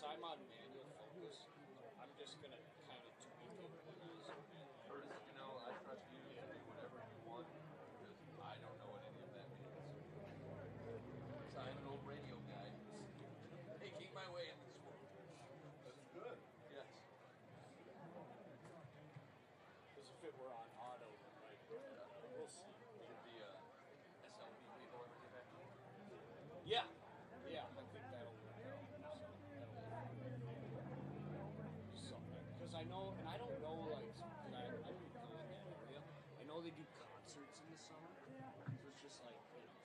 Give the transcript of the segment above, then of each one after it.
I'm on manual focus, I'm just going to kind of tweak it when I zoom in. Curtis, I trust you to do whatever you want because I don't know what any of that means. So I'm an old radio guy making my way in this world. That's good. Yes. Because if it were on auto, then we'll see. Did the SLB people ever get back to you? Yeah, I think that'll work out. So, because I know, and I don't know, like, I don't go in that area. I know they do concerts in the summer, so it's just like,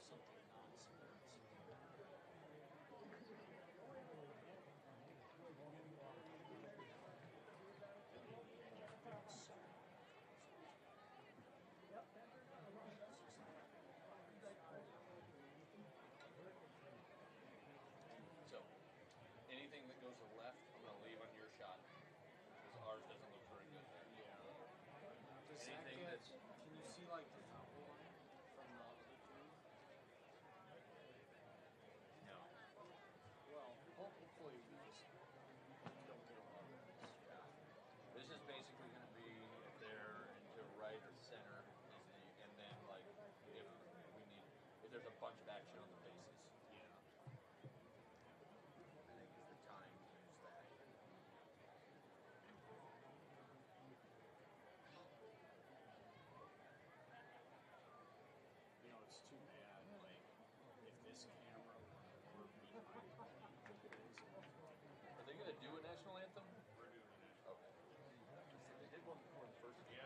something non-sports. So, anything that goes to the left, I'm going to leave on your shot. Because ours doesn't look very good there. Does that Anything get, that's... can you see, like, the foul line from the other three? No. Well, hopefully we just don't get a lot of this. This is basically going to be if they're to right or center, and then, like, if there's a bunch of action on the bases. Yeah. I think is the time to use that. It's too bad, like, if this camera were behind Are they going to do a national anthem? we're doing it. Okay. They did one before the first year.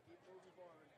Keep moving forward.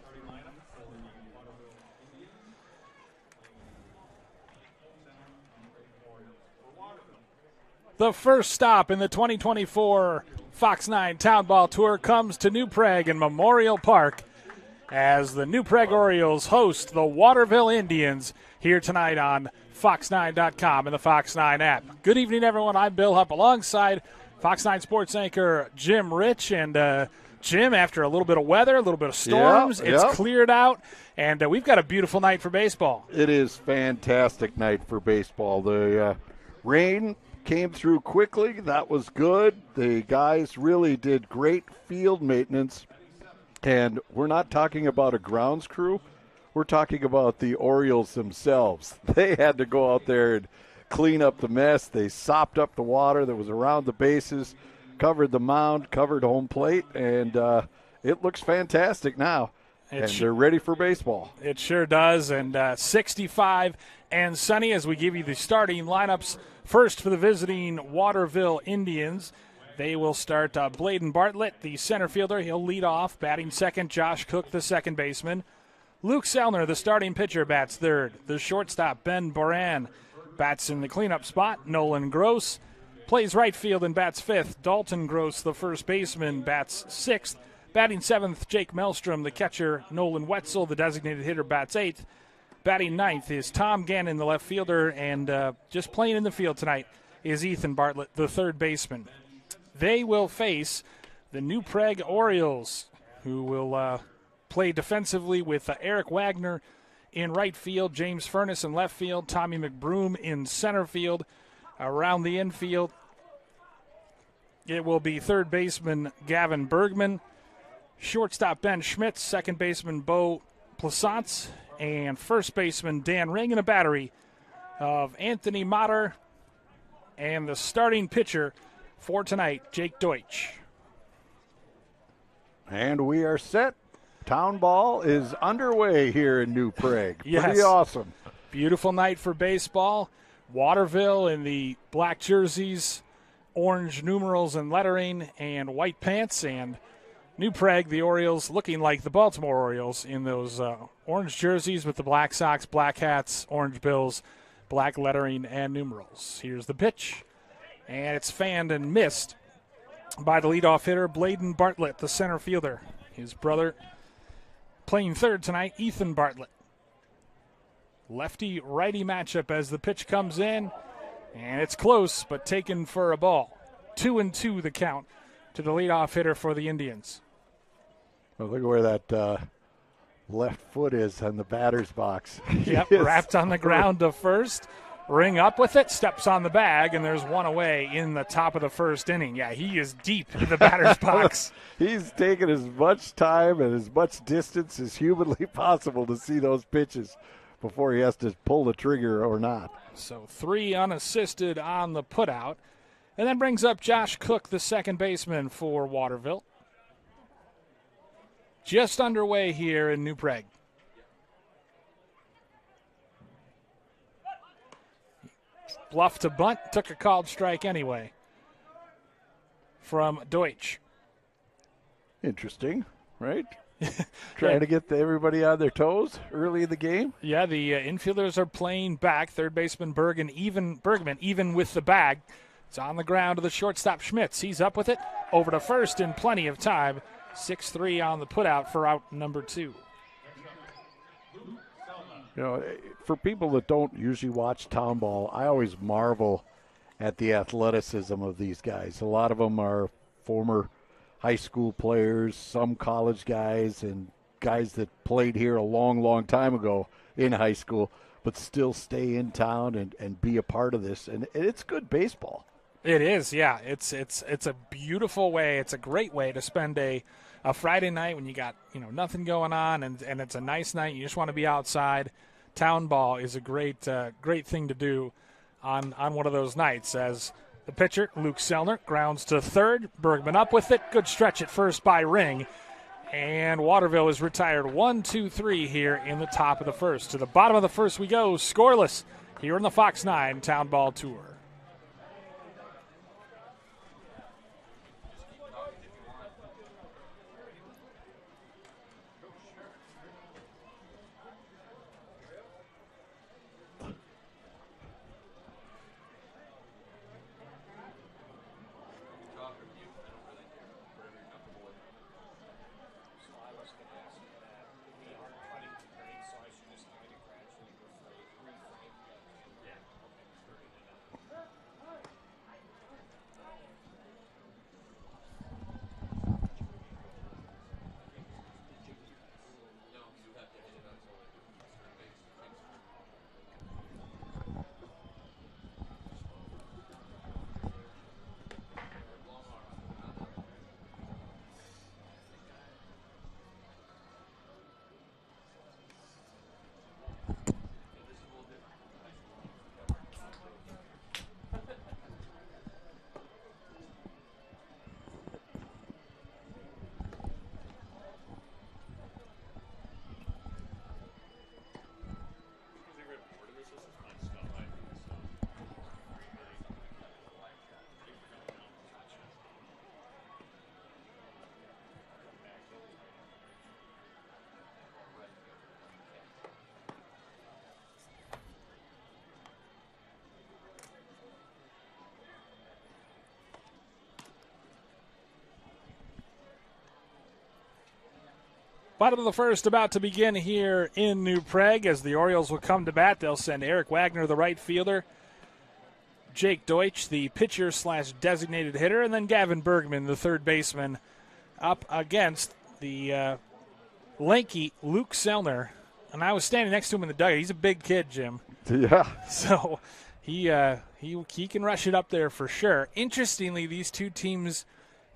Starting lineup for the Waterville Indians. The first stop in the 2024 Fox 9 Town Ball Tour comes to New Prague in Memorial Park as the New Prague Orioles host the Waterville Indians here tonight on Fox9.com and the Fox 9 app. Good evening, everyone. I'm Bill Hupp alongside Fox 9 sports anchor Jim Rich. And Jim, after a little bit of weather, a little bit of storms, it's cleared out, and we've got a beautiful night for baseball. It is fantastic night for baseball. The rain came through quickly. That was good. The guys really did great field maintenance. And we're not talking about a grounds crew. We're talking about the Orioles themselves. They had to go out there and clean up the mess. They sopped up the water that was around the bases, covered the mound, covered home plate, and it looks fantastic now. They're ready for baseball. It sure does, and 65 and sunny as we give you the starting lineups. First for the visiting Waterville Indians. They will start Bladen Bartlett, the center fielder. He'll lead off. Batting second, Josh Cook, the second baseman. Luke Selner, the starting pitcher, bats third. The shortstop, Ben Boran, bats in the cleanup spot. Nolan Gross plays right field and bats fifth. Dalton Gross, the first baseman, bats sixth. Batting seventh, Jake Melstrom, the catcher. Nolan Wetzel, the designated hitter, bats eighth. Batting ninth is Tom Gannon, the left fielder, and just playing in the field tonight is Ethan Bartlett, the third baseman. They will face the New Prague Orioles, who will play defensively with Eric Wagner in right field, James Furness in left field, Tommy McBroom in center field. Around the infield, it will be third baseman Gavin Bergman, shortstop Ben Schmitz, second baseman Bo Plaisance, and first baseman Dan Ring, in a battery of Anthony Motter, and the starting pitcher for tonight, Jake Deutsch. And we are set. Town ball is underway here in New Prague. Yes. Pretty awesome. Beautiful night for baseball. Waterville in the black jerseys, orange numerals and lettering, and white pants, and New Prague, the Orioles, looking like the Baltimore Orioles in those orange jerseys with the black socks, black hats, orange bills, black lettering, and numerals. Here's the pitch, and it's fanned and missed by the leadoff hitter, Bladen Bartlett, the center fielder. His brother playing third tonight, Ethan Bartlett. Lefty-righty matchup as the pitch comes in, and it's close, but taken for a ball. 2-2 the count to the leadoff hitter for the Indians. Well, look at where that left foot is on the batter's box. Yep, wrapped on the ground to first. Ring up with it, steps on the bag, and there's one away in the top of the first inning. Yeah, he is deep in the batter's box. He's taken as much time and as much distance as humanly possible to see those pitches before he has to pull the trigger or not. So 3 unassisted on the putout. And then brings up Josh Cook, the second baseman for Waterville. Just underway here in New Prague. Bluff to bunt, took a called strike anyway from Deutsch. Interesting, right? Trying to get everybody on their toes early in the game. Yeah, the infielders are playing back. Third baseman Bergman, even with the bag. It's on the ground to the shortstop Schmitz. He's up with it. Over to first in plenty of time. 6-3 on the putout for out number 2. You know, for people that don't usually watch town ball, I always marvel at the athleticism of these guys. A lot of them are former high school players, some college guys, and guys that played here a long, long time ago in high school, but still stay in town and be a part of this. And it's good baseball. It is, yeah. It's a beautiful way. It's a great way to spend a Friday night when you got nothing going on, and it's a nice night. You just want to be outside. Town ball is a great thing to do on one of those nights. As the pitcher, Luke Selner, grounds to third. Bergman up with it. Good stretch at first by Ring. And Waterville is retired 1-2-3 here in the top of the first. To the bottom of the first we go, scoreless here in the Fox 9 Town Ball Tour. Bottom of the first about to begin here in New Prague as the Orioles will come to bat. They'll send Eric Wagner, the right fielder, Jake Deutsch, the pitcher / designated hitter, and then Gavin Bergman, the third baseman, up against the lanky Luke Selner. And I was standing next to him in the dugout. He's a big kid, Jim. Yeah. So he can rush it up there for sure. Interestingly, these two teams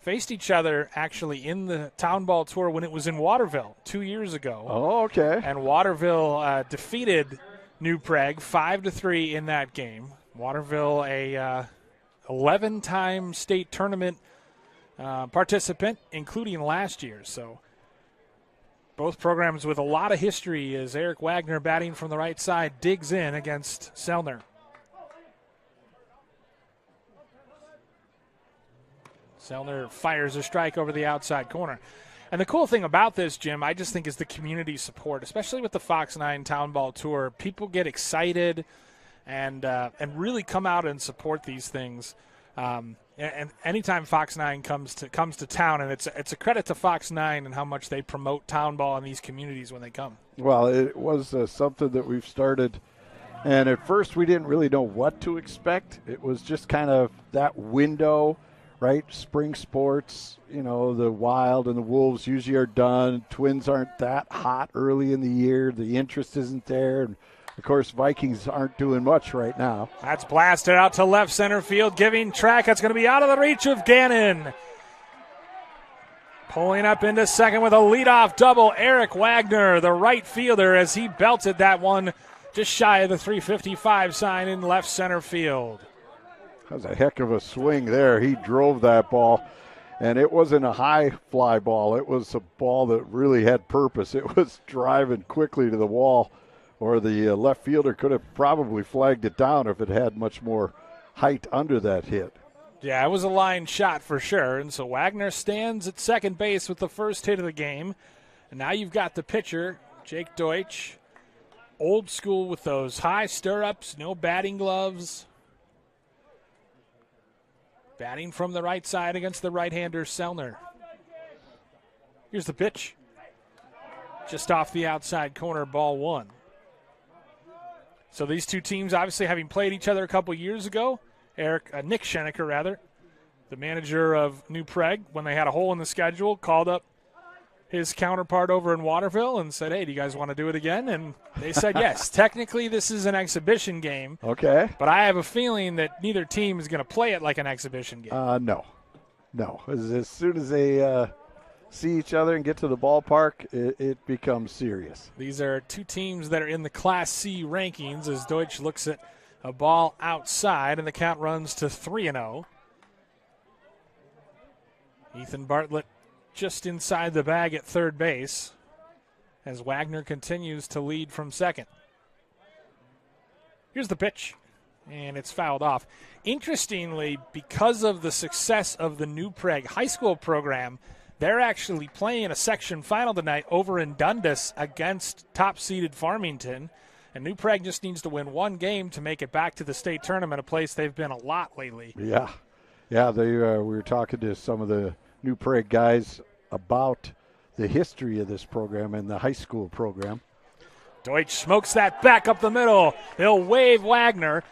faced each other actually in the Town Ball Tour when it was in Waterville 2 years ago. Oh, okay. And Waterville defeated New Prague 5-3 in that game. Waterville, a 11-time state tournament participant, including last year. So both programs with a lot of history as Eric Wagner batting from the right side digs in against Selner. Selner fires a strike over the outside corner. And the cool thing about this, Jim, I just think is the community support, especially with the Fox 9 Town Ball Tour. People get excited and really come out and support these things. And anytime Fox 9 comes to town, and it's a credit to Fox 9 and how much they promote Town Ball in these communities when they come. Well, it was something that we've started, and at first we didn't really know what to expect. It was just kind of that window. Right, spring sports, the Wild and the Wolves usually are done. Twins aren't that hot early in the year. The interest isn't there. And, of course, Vikings aren't doing much right now. That's blasted out to left center field, giving track. That's going to be out of the reach of Gannon. Pulling up into second with a leadoff double, Eric Wagner, the right fielder, as he belted that one just shy of the 355 sign in left center field. That was a heck of a swing there. He drove that ball, and it wasn't a high fly ball. It was a ball that really had purpose. It was driving quickly to the wall, or the left fielder could have probably flagged it down if it had much more height under that hit. Yeah, it was a line shot for sure, and so Wagner stands at second base with the first hit of the game. And now you've got the pitcher, Jake Deutsch, old school with those high stirrups, no batting gloves. Batting from the right side against the right-hander, Selner. Here's the pitch. Just off the outside corner, ball one. So these two teams obviously having played each other a couple years ago. Nick Schenecker, the manager of New Prague, when they had a hole in the schedule, called up his counterpart over in Waterville and said, hey, do you guys want to do it again? And they said yes. Technically, this is an exhibition game. Okay. But I have a feeling that neither team is going to play it like an exhibition game. No. As soon as they see each other and get to the ballpark, it becomes serious. These are two teams that are in the Class C rankings as Deutsch looks at a ball outside, and the count runs to 3-0. Ethan Bartlett just inside the bag at third base as Wagner continues to lead from second. Here's the pitch, and it's fouled off. Interestingly, because of the success of the New Prague high school program, they're actually playing a section final tonight over in Dundas against top-seeded Farmington, and New Prague just needs to win one game to make it back to the state tournament, a place they've been a lot lately. Yeah, we were talking to some of the New Prague guys about the history of this program and the high school program. Deutsch smokes that back up the middle. He'll wave Wagner.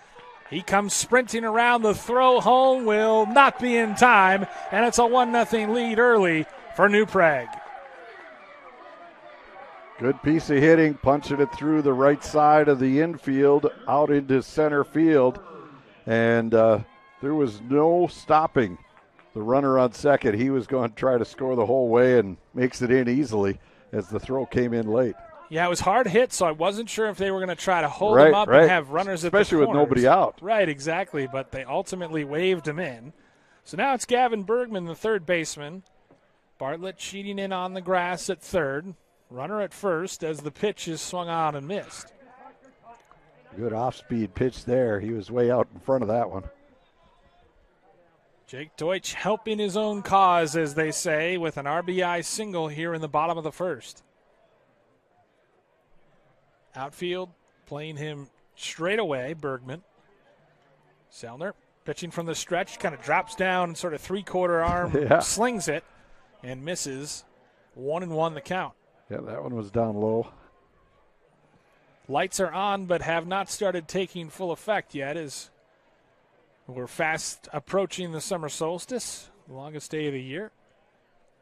He comes sprinting around. The throw home will not be in time, and it's a 1-0 lead early for New Prague. Good piece of hitting, punching it through the right side of the infield, out into center field, and there was no stopping the runner on second. He was going to try to score the whole way and makes it in easily as the throw came in late. Yeah, it was hard hit, so I wasn't sure if they were going to try to hold him up and have runners at the corners. Especially with nobody out. Right, exactly, but they ultimately waved him in. So now it's Gavin Bergman, the third baseman. Bartlett cheating in on the grass at third. Runner at first as the pitch is swung on and missed. Good off-speed pitch there. He was way out in front of that one. Jake Deutsch helping his own cause, as they say, with an RBI single here in the bottom of the first. Outfield playing him straight away, Bergman. Selner pitching from the stretch, kind of drops down and sort of three-quarter arm, slings it, and misses. 1-1 the count. Yeah, that one was down low. Lights are on, but have not started taking full effect yet, as we're fast approaching the summer solstice, the longest day of the year.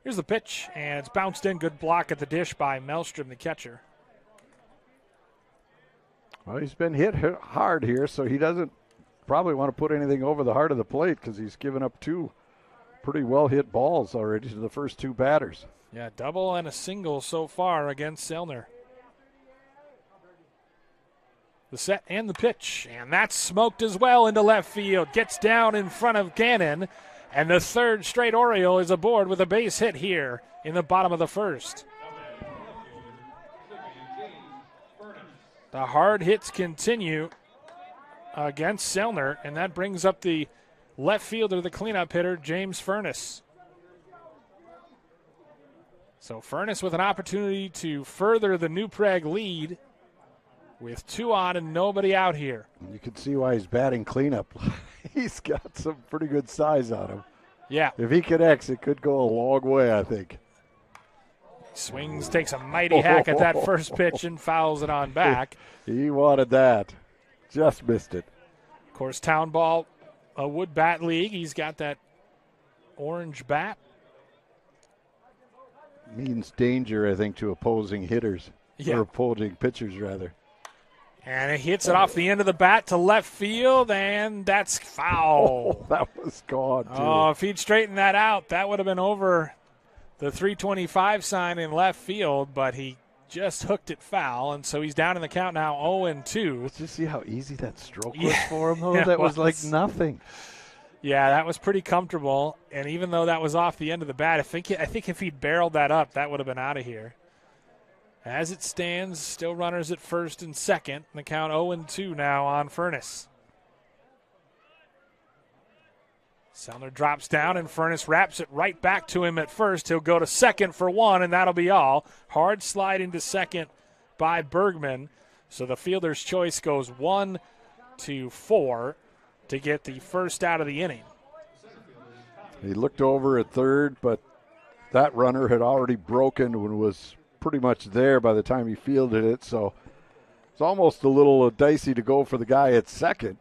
Here's the pitch, and it's bounced in. Good block at the dish by Mellstrom, the catcher. Well, he's been hit hard here, so he doesn't probably want to put anything over the heart of the plate because he's given up 2 pretty well-hit balls already to the first 2 batters. Yeah, double and a single so far against Selner. The set and the pitch, and that's smoked as well into left field. Gets down in front of Gannon, and the third straight Oriole is aboard with a base hit here in the bottom of the first. The hard hits continue against Selner, and that brings up the left fielder, the cleanup hitter, James Furness. So Furness with an opportunity to further the New Prague lead with 2 on and nobody out here. You can see why he's batting cleanup. He's got some pretty good size on him. Yeah. If he connects, it could go a long way, I think. Swings, takes a mighty hack at that first pitch and fouls it on back. He wanted that. Just missed it. Of course, Town Ball, a wood bat league. He's got that orange bat. Means danger, I think, to opposing hitters. Yeah. Or opposing pitchers, rather. And it hits it off the end of the bat to left field, and that's foul. Oh, that was gone, too. Oh, if he'd straightened that out, that would have been over the 325 sign in left field, but he just hooked it foul, and so he's down in the count now 0-2. Did you see how easy that stroke was Yeah. for him, though? Yeah, That was like nothing. Yeah, that was pretty comfortable, and even though that was off the end of the bat, I think if he'd barreled that up, that would have been out of here. As it stands, still runners at first and second. The count 0-2 now on Furness. Selner drops down, and Furness wraps it right back to him at first. He'll go to second for 1, and that'll be all. Hard slide into second by Bergman. So the fielder's choice goes 1-4 to get the first out of the inning. He looked over at third, but that runner had already broken and was pretty much there by the time he fielded it, so it's almost a little dicey to go for the guy at second.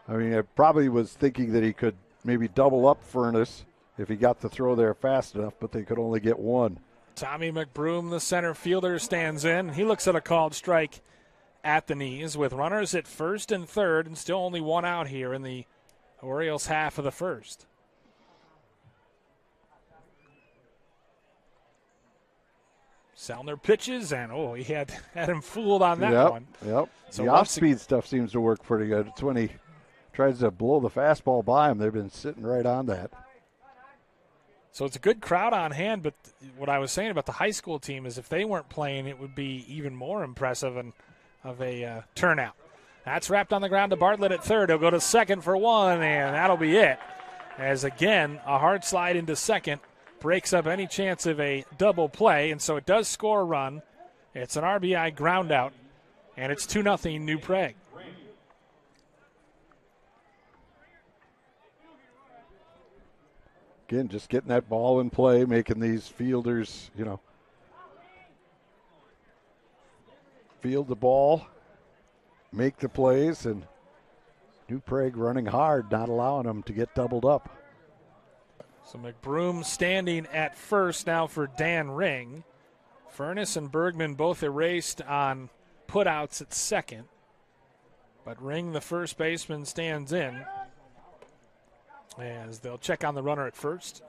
I mean, I probably was thinking that he could maybe double up Furness if he got the throw there fast enough, but they could only get 1. Tommy McBroom, the center fielder, stands in. He looks at a called strike at the knees with runners at first and third and still only 1 out here in the Orioles half of the first. Selner pitches, and he had him fooled on that one. Yep. So the off-speed stuff seems to work pretty good. It's when he tries to blow the fastball by him. They've been sitting right on that. So it's a good crowd on hand, but what I was saying about the high school team is if they weren't playing, it would be even more impressive of a turnout. That's wrapped on the ground to Bartlett at third. He'll go to second for 1, and that'll be it. As again, a hard slide into second breaks up any chance of a double play, and so it does score a run. It's an RBI ground out, and it's 2-0 New Prague. Again, just getting that ball in play, making these fielders, field the ball, make the plays, and New Prague running hard, not allowing them to get doubled up. So McBroom standing at first now for Dan Ring. Furness and Bergman both erased on putouts at second. But Ring, the first baseman, stands in as they'll check on the runner at first.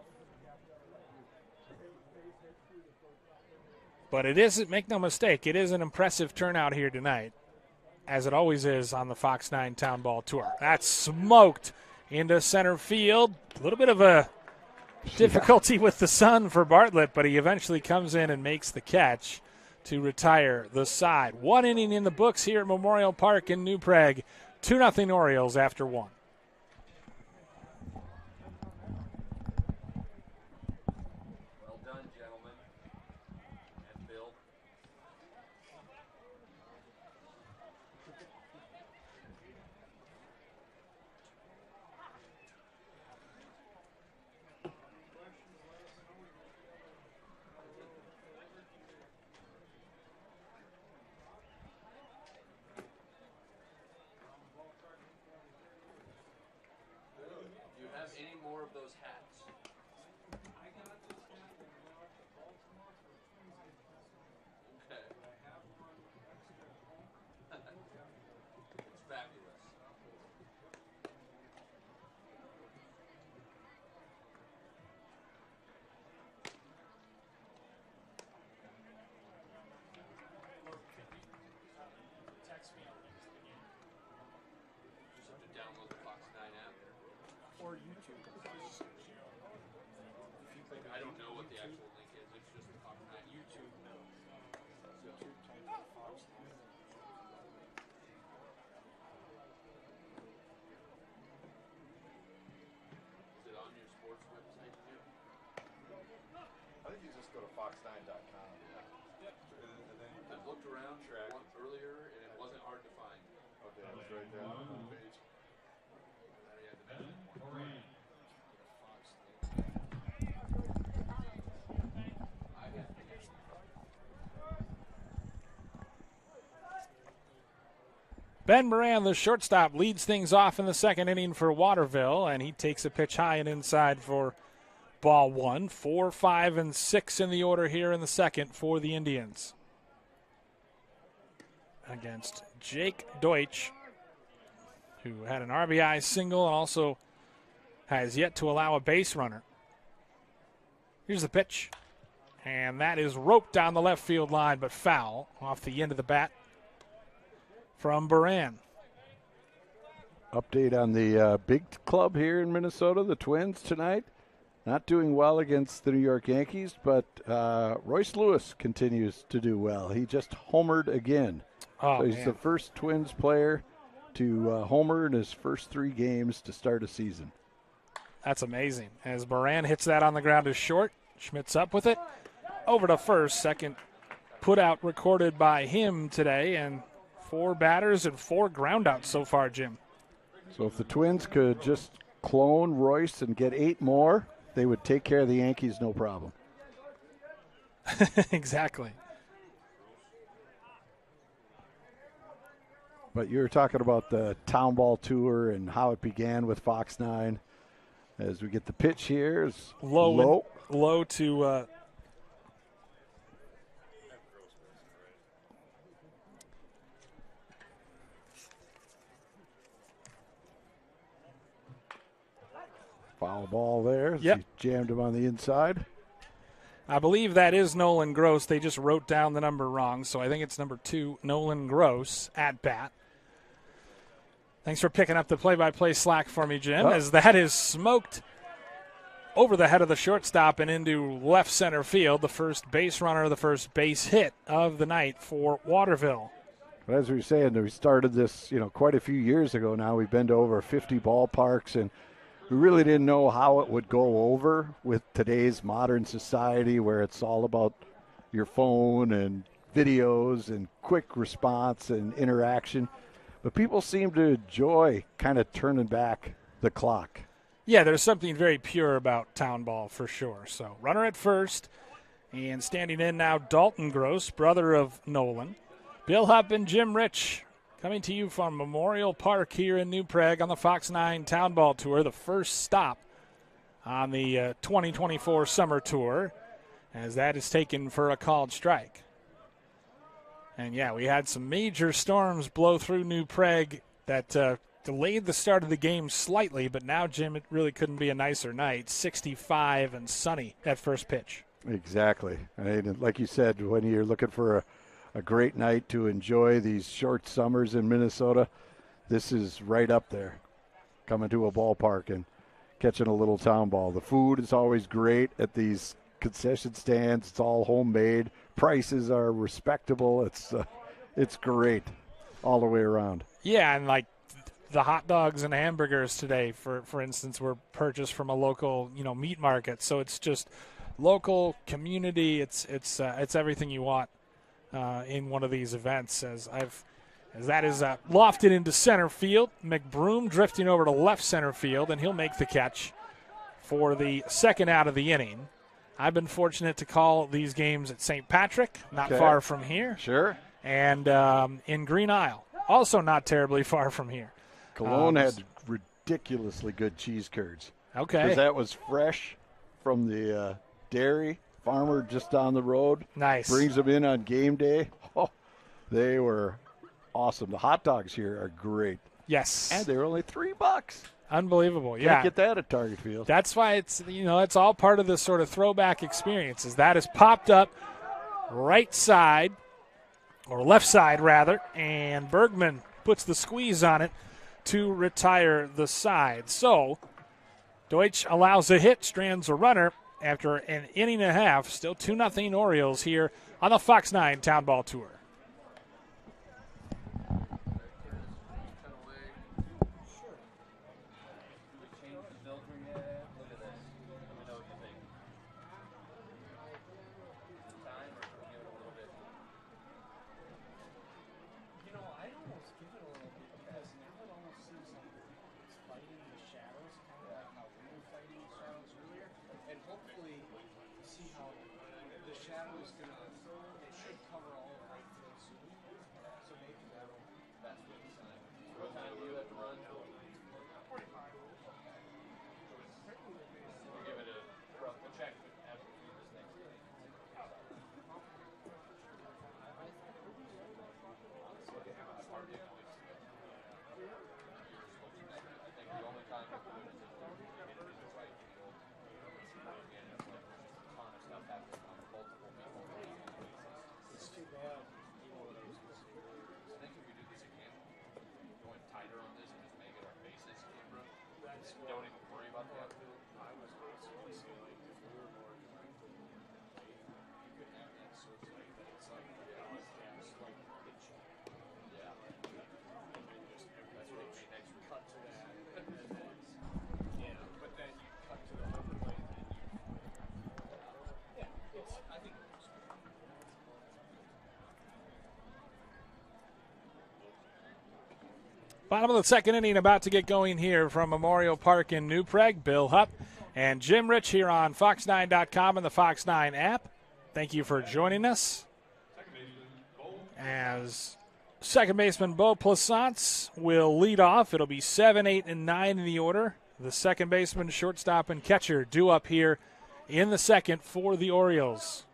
But it isn't, make no mistake, it is an impressive turnout here tonight, as it always is on the Fox 9 Town Ball Tour. That's smoked into center field. A little bit of a difficulty with the sun for Bartlett, but he eventually comes in and makes the catch to retire the side. 1 inning in the books here at Memorial Park in New Prague. 2-0 Orioles after 1. Well done, gentlemen. And Bill. think you just go to fox9.com. And then I looked around earlier, and it wasn't hard to find. Okay, it was right there on the page. Ben Moran, the shortstop, leads things off in the second inning for Waterville, and he takes a pitch high and inside for ball one. 4, 5, and 6 in the order here in the second for the Indians. Against Jake Deutsch, who had an RBI single and also has yet to allow a base runner. Here's the pitch, and that is roped down the left field line, but foul off the end of the bat from Baran. Update on the big club here in Minnesota, the Twins tonight. Not doing well against the New York Yankees, but Royce Lewis continues to do well. He just homered again. Oh, so he's the first Twins player to homer in his first 3 games to start a season. That's amazing. As Baran hits that on the ground to short, Schmidt's up with it. Over to first. Second put out recorded by him today, and 4 batters and 4 groundouts so far, Jim. So if the Twins could just clone Royce and get 8 more, they would take care of the Yankees no problem. Exactly. But you were talking about the Town Ball Tour and how it began with Fox 9. As we get the pitch here, is low to foul ball there. Yep. He jammed him on the inside. I believe that is Nolan Gross. They just wrote down the number wrong, so I think it's number 2, Nolan Gross, at bat. Thanks for picking up the play-by-play slack for me, Jim, as that is smoked over the head of the shortstop and into left center field, the first base runner, the first base hit of the night for Waterville. But as we were saying, we started this, quite a few years ago now. We've been to over 50 ballparks, and we really didn't know how it would go over with today's modern society where it's all about your phone and videos and quick response and interaction. But people seem to enjoy kind of turning back the clock. Yeah, there's something very pure about town ball for sure. So runner at first, and standing in now Dalton Gross, brother of Nolan. Bill Hupp and Jim Rich coming to you from Memorial Park here in New Prague on the Fox 9 Town Ball Tour, the first stop on the 2024 Summer Tour, as that is taken for a called strike. And, yeah, we had some major storms blow through New Prague that delayed the start of the game slightly, but now, Jim, it really couldn't be a nicer night. 65 and sunny at first pitch. Exactly. And like you said, when you're looking for a great night to enjoy these short summers in Minnesota, this is right up there, coming to a ballpark and catching a little town ball. The food is always great at these concession stands. It's all homemade. Prices are respectable. It's great all the way around. Yeah, and like the hot dogs and hamburgers today, for instance, were purchased from a local meat market. So it's just local community. It's everything you want in one of these events. As that is lofted into center field. McBroom drifting over to left center field, and he'll make the catch for the second out of the inning. I've been fortunate to call these games at St. Patrick, not far from here. Sure. And in Green Isle, also not terribly far from here. Cologne had ridiculously good cheese curds. Okay. Because that was fresh from the dairy farmer just down the road. Nice. Brings them in on game day. Oh, they were awesome. The hot dogs here are great. Yes. And they were only $3. Unbelievable. Can't Yeah. get that at Target Field. That's why it's it's all part of this sort of throwback experiences. That is popped up right side, or left side rather, and Bergman puts the squeeze on it to retire the side. So Deutsch allows a hit, strands a runner after an inning and a half. Still 2-0 Orioles here on the Fox 9 Town Ball Tour. that was gonna. It should cover all of right field soon. So maybe that'll. That's good sign. What time do you have to run? 45. We'll give it a rough check after we do this next game. I think the only time we do it is if we get it in the right field. Again, it's like there's just a ton of stuff happening on multiple people. It's too bad. You know what I was gonna say. I think if we do this again, going tighter on this and just make it our basis camera, That's what don't even worry about the outfield. I was also gonna say. Like if we were more directed, you could have that so it's like that. It's like broadcast, like pitch. Yeah. And then just every That's what pitch, we next week. cut to that, and then yeah. But then you cut to the overlay, and then you. Yeah, it's. I think it looks good. Bottom of the second inning about to get going here from Memorial Park in New Prague. Bill Hupp and Jim Rich here on Fox9.com and the Fox 9 app. Thank you for joining us. As second baseman Bo Plaisance will lead off. It'll be 7, 8, and 9 in the order. The second baseman, shortstop, and catcher due up here in the second for the Orioles.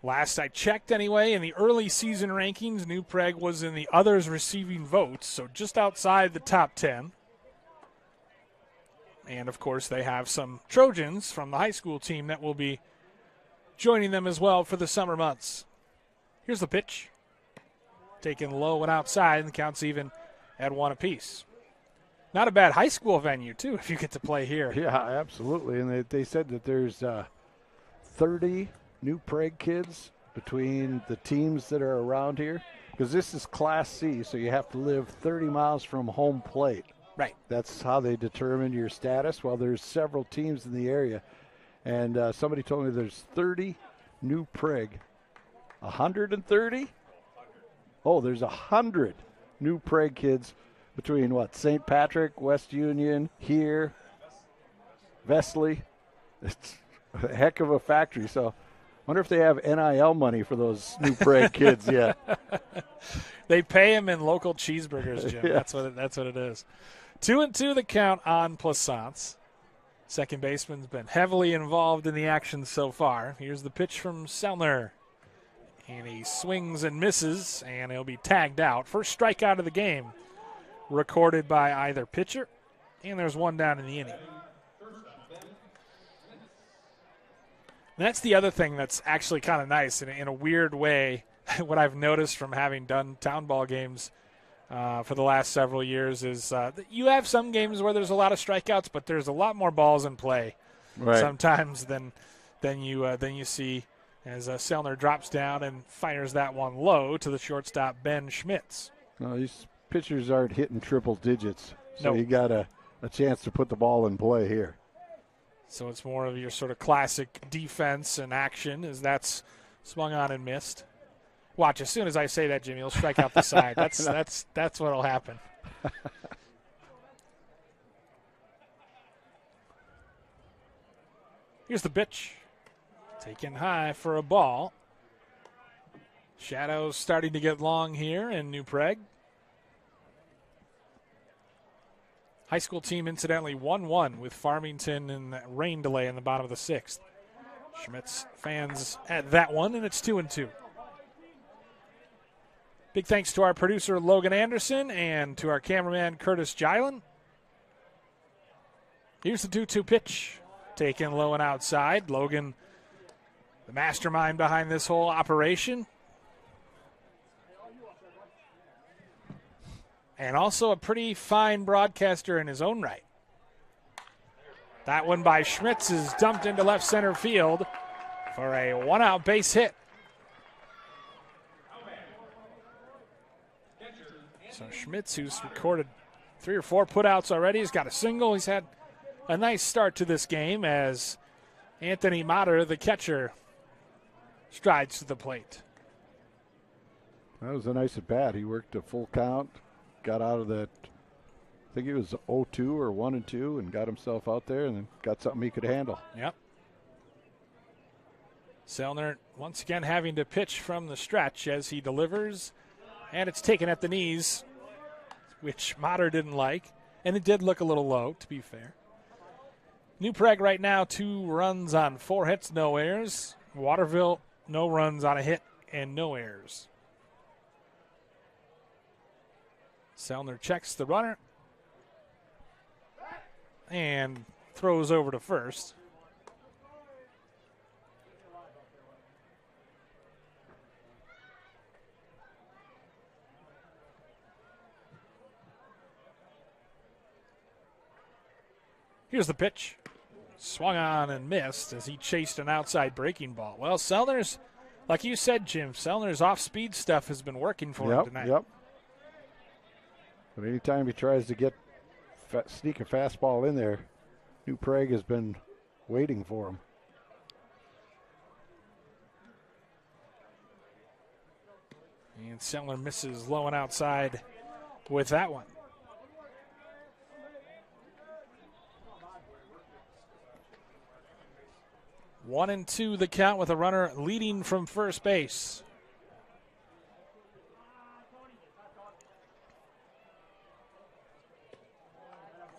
Last I checked anyway, in the early season rankings, New Prague was in the others receiving votes, so just outside the top 10. And, of course, they have some Trojans from the high school team that will be joining them as well for the summer months. Here's the pitch. Taken low and outside, and the count's even at 1 apiece. Not a bad high school venue, too, if you get to play here. Yeah, absolutely. And they said that there's 30 New Prague kids between the teams that are around here, because this is Class C, so you have to live 30 miles from home plate. Right. That's how they determine your status. Well, there's several teams in the area, and somebody told me there's 30 New Prague. 130? Oh, there's 100 New Prague kids between St. Patrick, West Union, here, Vesley. It's a heck of a factory. So wonder if they have NIL money for those New Prague kids yet. They pay them in local cheeseburgers, Jim. Yeah. That's what it is. 2-2 the count on Plaisance. Second baseman's been heavily involved in the action so far. Here's the pitch from Sellner. And he swings and misses, and he'll be tagged out. First strikeout of the game recorded by either pitcher, and there's one down in the inning. And that's the other thing that's actually kind of nice in a weird way. What I've noticed from having done town ball games for the last several years is that you have some games where there's a lot of strikeouts, but there's a lot more balls in play sometimes than you see as Sellner drops down and fires that one low to the shortstop, Ben Schmitz. No, these pitchers aren't hitting triple digits, so Nope. you got a chance to put the ball in play here. So it's more of your sort of classic defense and action as that's swung on and missed. Watch, as soon as I say that, Jimmy, he'll strike out the side. That's what'll happen. Here's the pitch. Taken high for a ball. Shadows starting to get long here in New Prague. High school team, incidentally, 1-1 with Farmington and that rain delay in the bottom of the sixth. Schmitz fans at that one, and it's 2-2. Big thanks to our producer, Logan Anderson, and to our cameraman, Curtis Gilan. Here's the 2-2 pitch. Taken low and outside. Logan, the mastermind behind this whole operation. And also a pretty fine broadcaster in his own right. That one by Schmitz is dumped into left center field for a one-out base hit. So Schmitz, who's recorded 3 or 4 putouts already, has got a single. He's had a nice start to this game as Anthony Mater, the catcher, strides to the plate. That was a nice at bat. He worked a full count, got out of that, I think it was 0-2 or 1-2, and got himself out there and then got something he could handle. Yep. Selner once again having to pitch from the stretch as he delivers, and it's taken at the knees, which Motter didn't like, and it did look a little low, to be fair. New Prague right now, 2 runs on 4 hits, no errors. Waterville, no runs on a hit and no errors. Selner checks the runner and throws over to first. Here's the pitch. Swung on and missed as he chased an outside breaking ball. Well, Selner's, like you said, Jim, Selner's off-speed stuff has been working for him tonight. Yep. But anytime he tries to sneak a fastball in there, New Prague has been waiting for him. And Selner misses low and outside with that one. 1-2 the count with a runner leading from first base.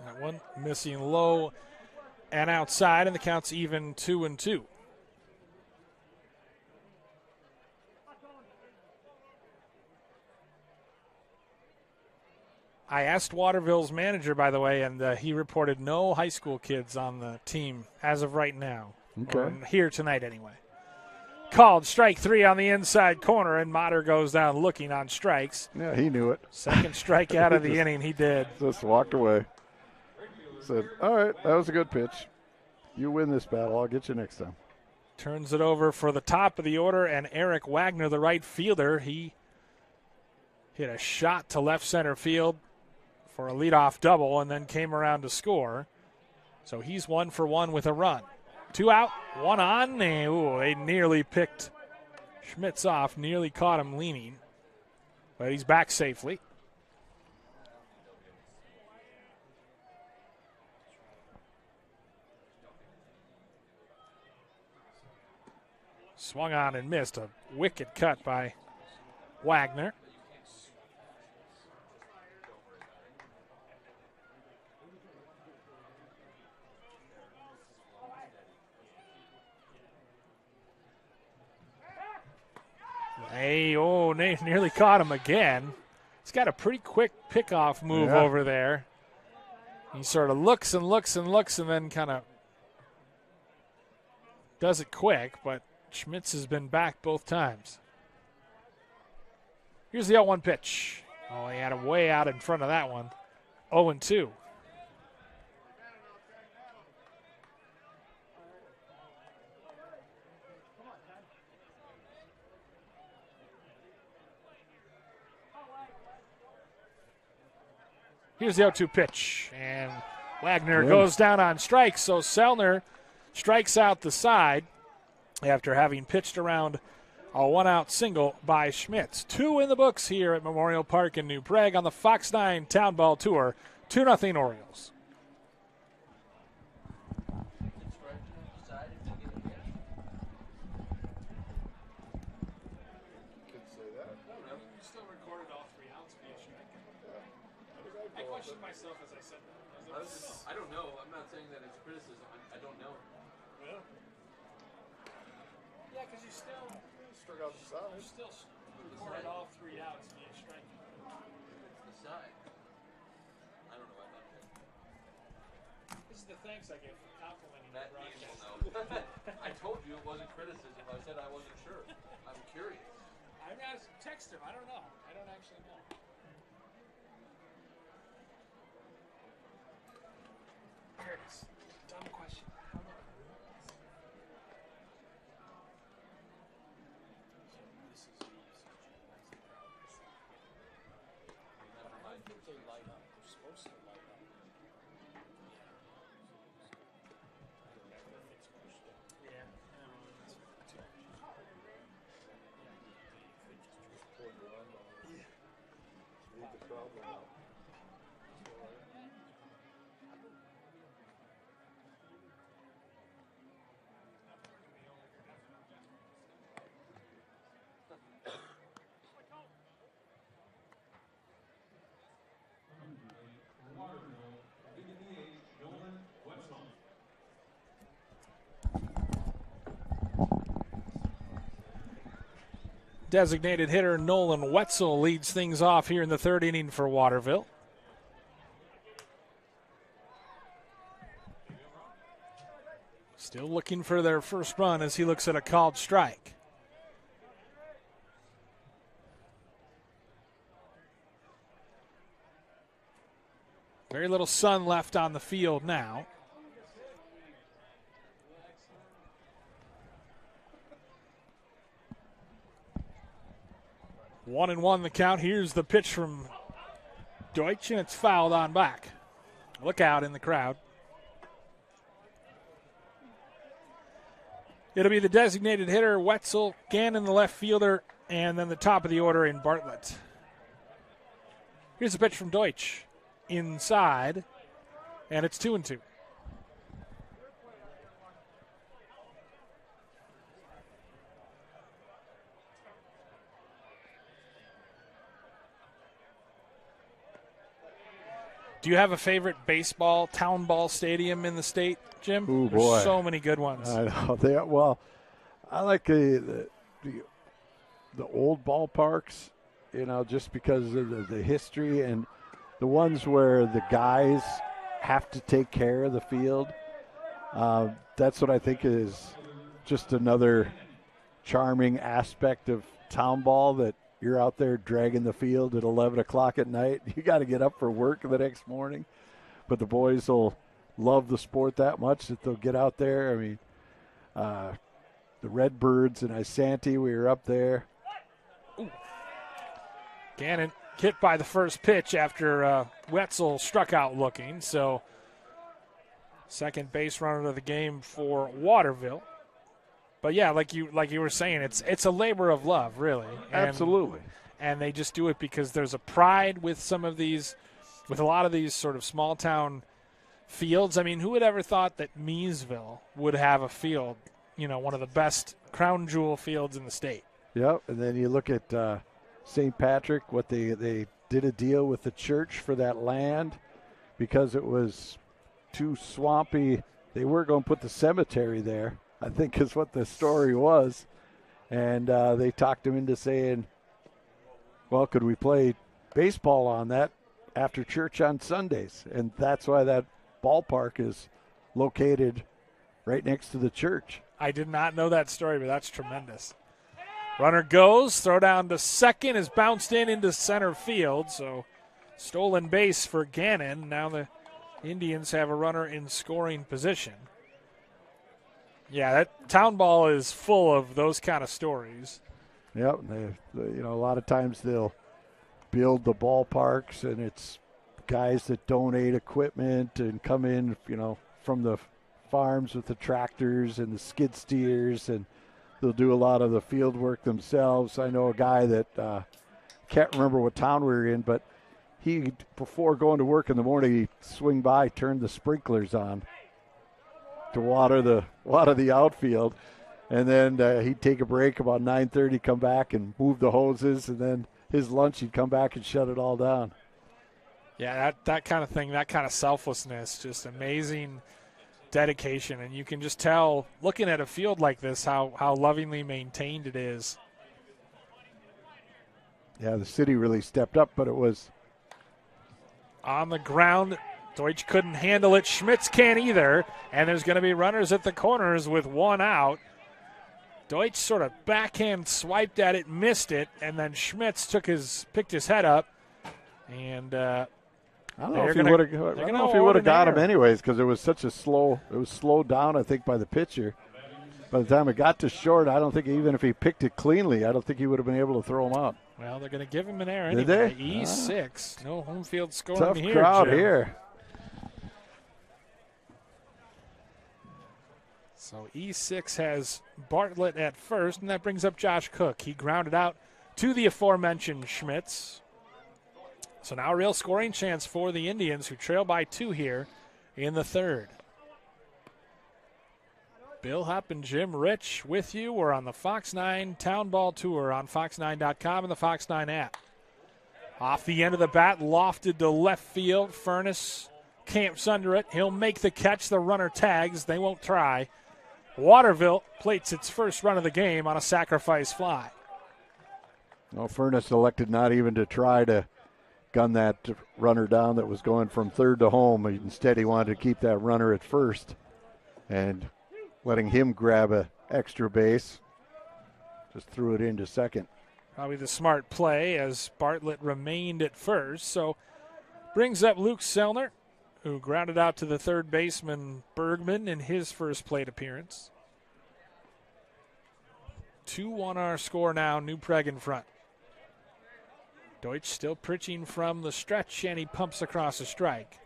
That one missing low and outside, and the count's even 2-2. I asked Waterville's manager, by the way, and he reported no high school kids on the team as of right now. Okay. Or here tonight, anyway. Called strike 3 on the inside corner, and Motter goes down looking on strikes. Yeah, he knew it. Second strikeout of the inning, he did. Just walked away. Said, all right, that was a good pitch. You win this battle. I'll get you next time. Turns it over for the top of the order, and Eric Wagner, the right fielder, he hit a shot to left center field for a leadoff double and then came around to score. So he's 1 for 1 with a run. 2 out, 1 on, and they nearly picked Schmitz off, nearly caught him leaning, but he's back safely. Swung on and missed. A wicked cut by Wagner. Nearly caught him again. He's got a pretty quick pickoff move over there. He sort of looks and looks and looks and then kind of does it quick, but Schmitz has been back both times. Here's the 0-1 pitch. Oh, he had him way out in front of that one. 0-2. Here's the 0-2 pitch, and Wagner goes down on strikes, so Selner strikes out the side after having pitched around a 1-out single by Schmitz. 2 in the books here at Memorial Park in New Prague on the Fox 9 Town Ball Tour. 2-0 Orioles. I don't know. I'm not saying that it's criticism. I don't know. Yeah, because you still Struck out the side. recorded all 3 outs via strike. It's the side. I don't know what that is. This is the thanks I get for complimenting That the means broadcast. no. I told you it wasn't criticism. I said I wasn't sure. I'm curious. I'm going to text him. I don't know. I don't actually know. Here it is. Dumb question. They light up. They're supposed to light up. Yeah. Designated hitter Nolan Wetzel leads things off here in the third inning for Waterville. Still looking for their first run as he looks at a called strike. Very little sun left on the field now. 1-1 the count. Here's the pitch from Deutsch, and it's fouled on back. Look out in the crowd. It'll be the designated hitter, Wetzel, Gannon, the left fielder, and then the top of the order in Bartlett. Here's the pitch from Deutsch. Inside, and it's 2-2. Do you have a favorite baseball, town ball stadium in the state, Jim? Ooh, There's boy. so many good ones. I know. I like the old ballparks, just because of the history, and the ones where the guys have to take care of the field. That's what I think is just another charming aspect of town ball, that you're out there dragging the field at 11 o'clock at night. You got to get up for work the next morning. But the boys will love the sport that much that they'll get out there. I mean, the Redbirds and Isanti, we were up there. Ooh. Gannon hit by the first pitch after Wetzel struck out looking. So second base runner of the game for Waterville. But yeah, like you were saying, it's a labor of love, really. Absolutely. And they just do it because there's a pride with with a lot of these sort of small town fields. I mean, who would ever thought that Meesville would have a field, one of the best crown jewel fields in the state? Yep. And then you look at St. Patrick, what they did a deal with the church for that land because it was too swampy. They were going to put the cemetery there, I think is what the story was. And they talked him into saying, well, could we play baseball on that after church on Sundays? And that's why that ballpark is located right next to the church. I did not know that story, but that's tremendous. Runner goes, throw down to second, is bounced into center field. So stolen base for Gannon. Now the Indians have a runner in scoring position. Yeah, that town ball is full of those kind of stories. Yep, a lot of times they'll build the ballparks, and it's guys that donate equipment and come in, from the farms with the tractors and the skid steers, and they'll do a lot of the field work themselves. I know a guy that can't remember what town we were in, but he, before going to work in the morning, he'd swing by, turn the sprinklers on to water the outfield, and then he'd take a break about 9:30, come back and move the hoses, and then his lunch he'd come back and shut it all down. Yeah, that kind of thing, that kind of selflessness, just amazing dedication, and you can just tell looking at a field like this how lovingly maintained it is. Yeah, the city really stepped up, but it was on the ground. Deutsch couldn't handle it. Schmitz can't either. And there's going to be runners at the corners with one out. Deutsch sort of backhand swiped at it, missed it, and then Schmitz picked his head up. And I don't know if he would have got him anyways, because it was slowed down, I think, by the pitcher. By the time it got to short, I don't think even if he picked it cleanly, I don't think he would have been able to throw him out. Well, they're going to give him an error Did anyway. they? E6. No home field scoring Tough here. crowd Jim. here. So E6 has Bartlett at first, and that brings up Josh Cook. He grounded out to the aforementioned Schmitz. So now a real scoring chance for the Indians, who trail by 2 here in the third. Bill Hupp and Jim Rich with you. We're on the Fox 9 Town Ball Tour on fox9.com and the Fox 9 app. Off the end of the bat, lofted to left field. Furness camps under it. He'll make the catch. The runner tags. They won't try. Waterville plates its first run of the game on a sacrifice fly. Well, Furness elected not even to try to gun that runner down that was going from third to home. Instead, he wanted to keep that runner at first and letting him grab a extra base. Just threw it into second. Probably the smart play as Bartlett remained at first. So brings up Luke Selner, who grounded out to the third baseman Bergman in his first plate appearance. 2-1 our score now, New Prague in front. Deutsch still pitching from the stretch, and he pumps across a strike.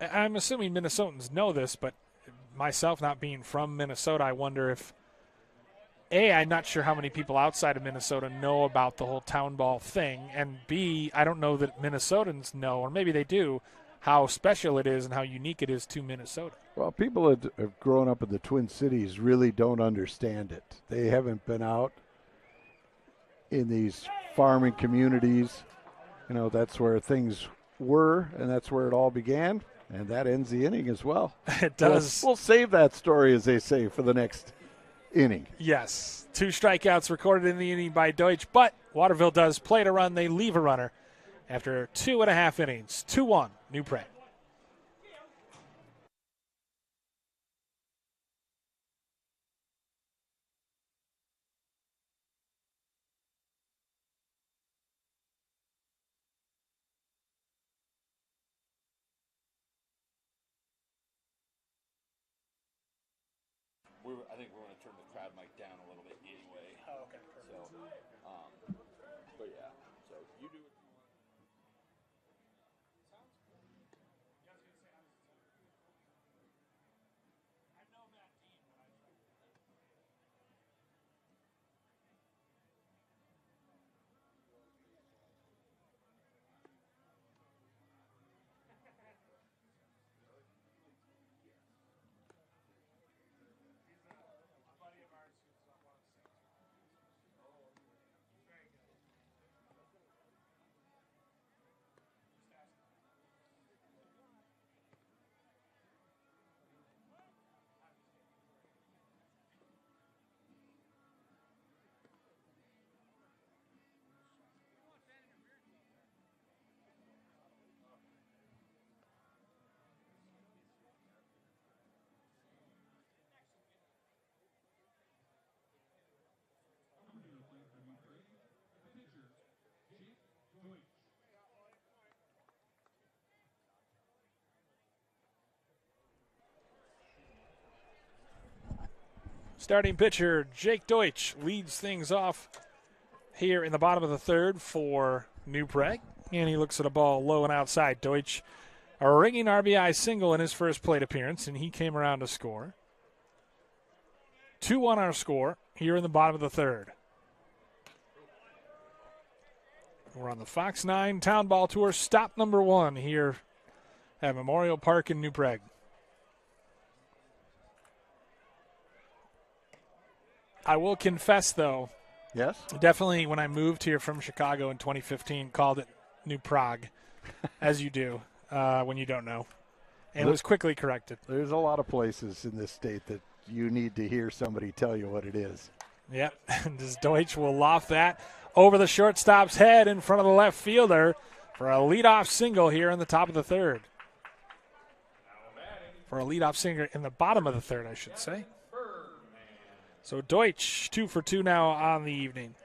I'm assuming Minnesotans know this, but myself not being from Minnesota, I wonder if, A, I'm not sure how many people outside of Minnesota know about the whole town ball thing, and B, I don't know that Minnesotans know, or maybe they do, how special it is and how unique it is to Minnesota. Well, people that have grown up in the Twin Cities really don't understand it. They haven't been out in these farming communities. You know, that's where things were, and that's where it all began. And that ends the inning as well. It does. We'll save that story, as they say, for the next inning. Yes. 2 strikeouts recorded in the inning by Deutsch, but Waterville does play to run. They leave a runner after 2.5 innings. 2-1, New Prague. I think we're going to turn the crowd mic down a little bit anyway. Oh, okay, perfect. So, but yeah, so you do what you want. Starting pitcher Jake Deutsch leads things off here in the bottom of the third for New Prague. And he looks at a ball low and outside. Deutsch, a ringing RBI single in his first plate appearance, and he came around to score. 2-1 our score here in the bottom of the third. We're on the Fox 9 Town Ball Tour, stop number 1 here at Memorial Park in New Prague. I will confess, though, Yes? definitely when I moved here from Chicago in 2015, called it New Prague, as you do when you don't know, and was quickly corrected. There's a lot of places in this state that you need to hear somebody tell you what it is. Yep, and as Deutsch will loft that over the shortstop's head in front of the left fielder for a leadoff single here in the top of the third. For a leadoff single in the bottom of the third, I should say. So Deutsch, 2 for 2 now on the evening.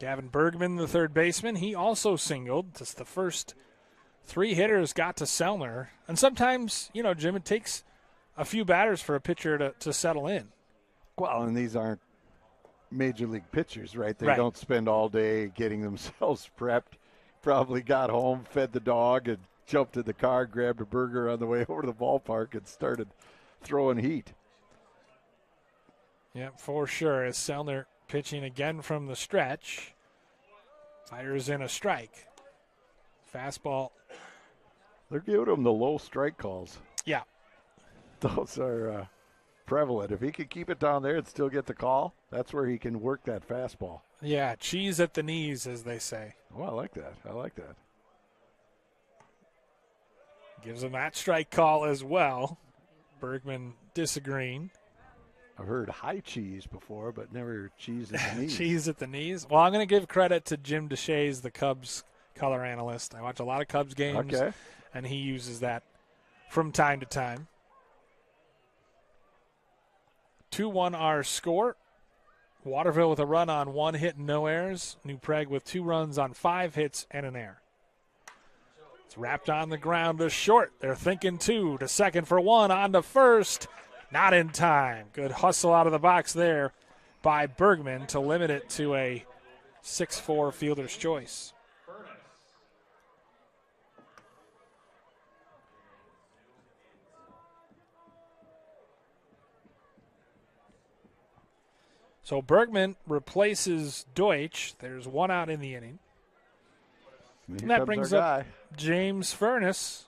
Gavin Bergman, the third baseman, he also singled. Just the first 3 hitters got to Selner. And sometimes, you know, Jim, it takes a few batters for a pitcher to settle in. Well, and these aren't major league pitchers, right? They Right. don't spend all day getting themselves prepped. Probably got home, fed the dog, and jumped in the car, grabbed a burger on the way over to the ballpark, and started throwing heat. Yeah, for sure. As Selner pitching again from the stretch, fires in a strike. Fastball. They're giving them the low strike calls. Yeah. Those are prevalent. If he could keep it down there and still get the call, that's where he can work that fastball. Yeah, cheese at the knees, as they say. Oh, I like that. I like that. Gives him that strike call as well. Bergman disagreeing. I've heard high cheese before, but never cheese at the knees. Cheese at the knees. Well, I'm going to give credit to Jim DeShays, the Cubs color analyst. I watch a lot of Cubs games, and he uses that from time to time. 2-1 our score. Waterville with a run on 1 hit and no errors. New Prague with 2 runs on 5 hits and an error. It's wrapped on the ground to short. They're thinking 2 to second for 1 on to first. Not in time. Good hustle out of the box there by Bergman to limit it to a 6-4 fielder's choice. So Bergman replaces Deutsch. There's 1 out in the inning. And that brings up James Furness.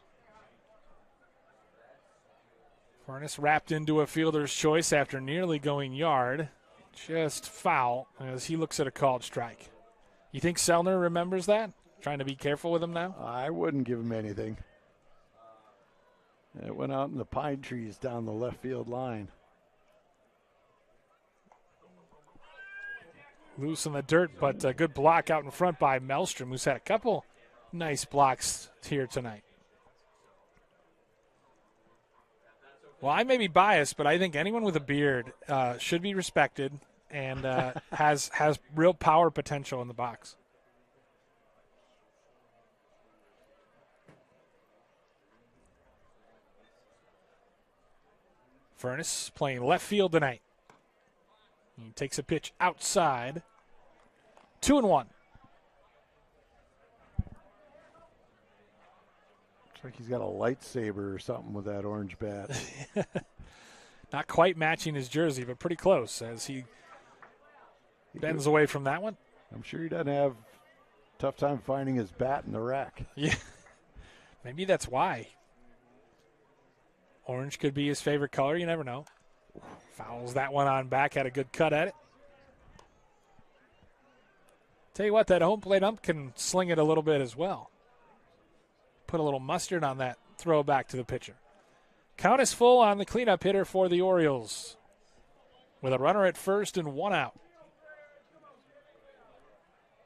Furness wrapped into a fielder's choice after nearly going yard. Just foul as he looks at a called strike. You think Selner remembers that? Trying to be careful with him now? I wouldn't give him anything. It went out in the pine trees down the left field line. Loose in the dirt, but a good block out in front by Mellstrom, who's had a couple nice blocks here tonight. Well, I may be biased, but I think anyone with a beard should be respected and has real power potential in the box. Furness playing left field tonight. He takes a pitch outside. 2-1. Looks like he's got a lightsaber or something with that orange bat. Not quite matching his jersey, but pretty close as he bends away from that one. I'm sure he doesn't have a tough time finding his bat in the rack. Yeah, maybe that's why. Orange could be his favorite color. You never know. Fouls that one on back, had a good cut at it. Tell you what, that home plate ump can sling it a little bit as well. Put a little mustard on that throw back to the pitcher. Count is full on the cleanup hitter for the Orioles with a runner at first and 1 out.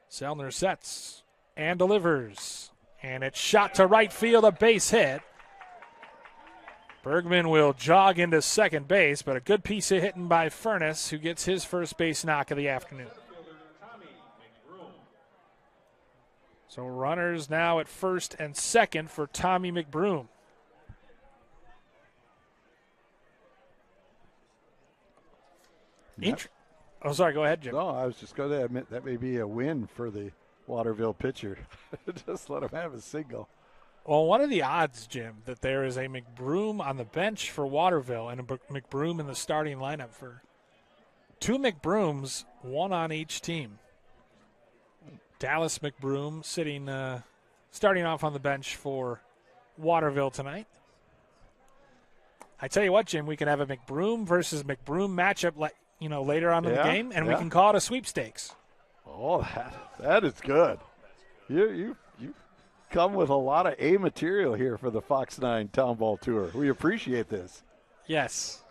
Selner sets and delivers, and it's shot to right field, a base hit. Bergman will jog into second base, but a good piece of hitting by Furness, who gets his first base knock of the afternoon. So runners now at first and second for Tommy McBroom. Oh, sorry, go ahead, Jim. No, I was just going to admit that may be a win for the Waterville pitcher. Just let him have a single. Well, what are the odds, Jim, that there is a McBroom on the bench for Waterville and a McBroom in the starting lineup for 2 McBrooms, 1 on each team? Dallas McBroom starting off on the bench for Waterville tonight. I tell you what, Jim, we can have a McBroom versus McBroom matchup, later on in the game, and we can call it a sweepstakes. Oh, that is good. You come with a lot of A material here for the Fox 9 Town Ball Tour. We appreciate this. Yes.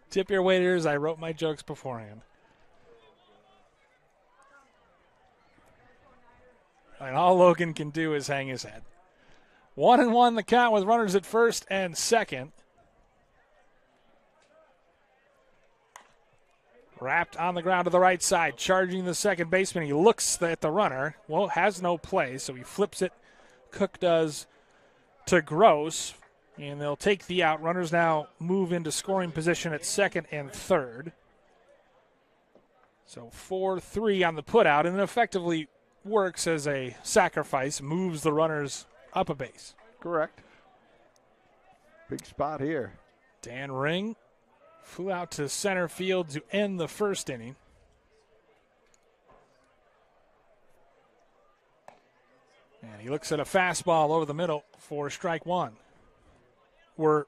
Tip your waiters. I wrote my jokes beforehand. And all Logan can do is hang his head. 1-1 the count with runners at first and second. Wrapped on the ground to the right side, charging the second baseman. He looks at the runner. Well, has no play, so he flips it. Cook does to Gross, and they'll take the out. Runners now move into scoring position at second and third. So 4-3 on the putout, and it effectively works as a sacrifice, moves the runners up a base. Correct. Big spot here. Dan Ring flew out to center field to end the first inning. And he looks at a fastball over the middle for strike 1. We're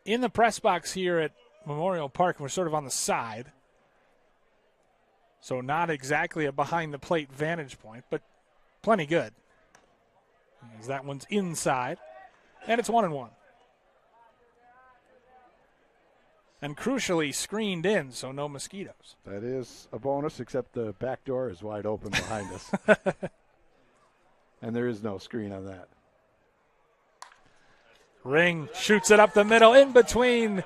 in the press box here at Memorial Park, and we're sort of on the side. So not exactly a behind-the-plate vantage point, but plenty good. As that one's inside, and it's 1-1. And crucially screened in, so no mosquitoes. That is a bonus, except the back door is wide open behind us. And there is no screen on that. Ring shoots it up the middle, in between,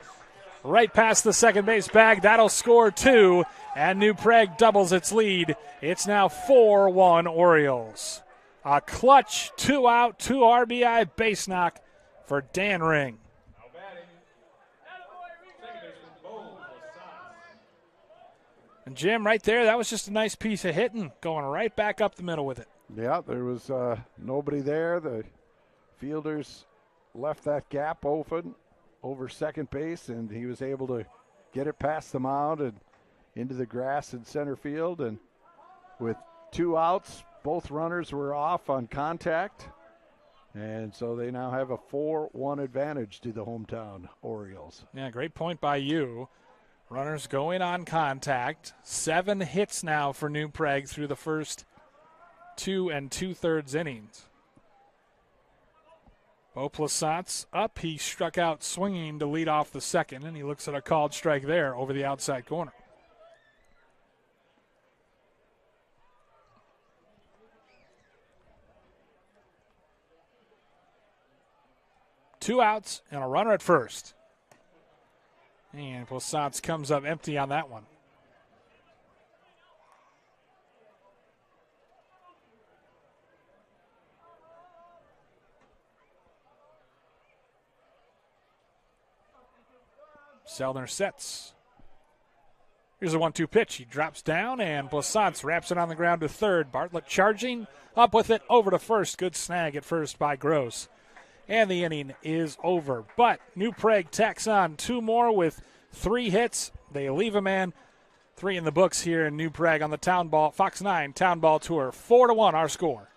right past the second base bag. That'll score 2, and New Prague doubles its lead. It's now 4-1 Orioles. A clutch 2-out, 2 RBI base knock for Dan Ring. And Jim, right there, that was just a nice piece of hitting, going right back up the middle with it. Yeah, there was nobody there. The fielders left that gap open over second base, and he was able to get it past the mound and into the grass in center field. And with 2 outs, both runners were off on contact. And so they now have a 4-1 advantage to the hometown Orioles. Yeah, great point by you. Runners going on contact. 7 hits now for New Prague through the first 2 2/3 innings. Beau Plassant's up. He struck out swinging to lead off the second, and he looks at a called strike there over the outside corner. Two outs and a runner at first. And Plassant's comes up empty on that one. Selner sets. Here's a 1-2 pitch. He drops down, and Plassant's wraps it on the ground to third. Bartlett charging up with it over to first. Good snag at first by Gross. And the inning is over. But New Prague tacks on 2 more with 3 hits. They leave a man. 3 in the books here in New Prague on the Town Ball, Fox 9 Town Ball Tour. 4-1 our score.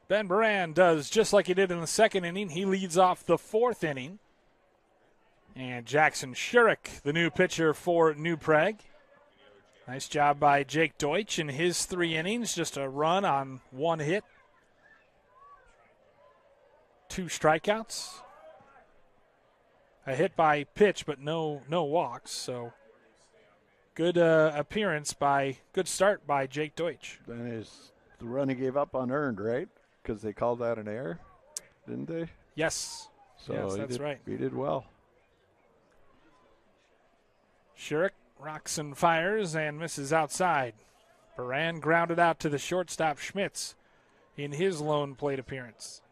Ben Baran does just like he did in the second inning. He leads off the 4th inning. And Jackson Shurik, the new pitcher for New Prague. Nice job by Jake Deutsch in his 3 innings. Just a run on 1 hit. 2 strikeouts. A hit by pitch, but no walks. So good appearance good start by Jake Deutsch. That is the run he gave up unearned, right? Because they called that an error, didn't they? Yes. So yes, that's right. He did well. Shurik rocks and fires and misses outside. Baran grounded out to the shortstop Schmitz in his lone plate appearance.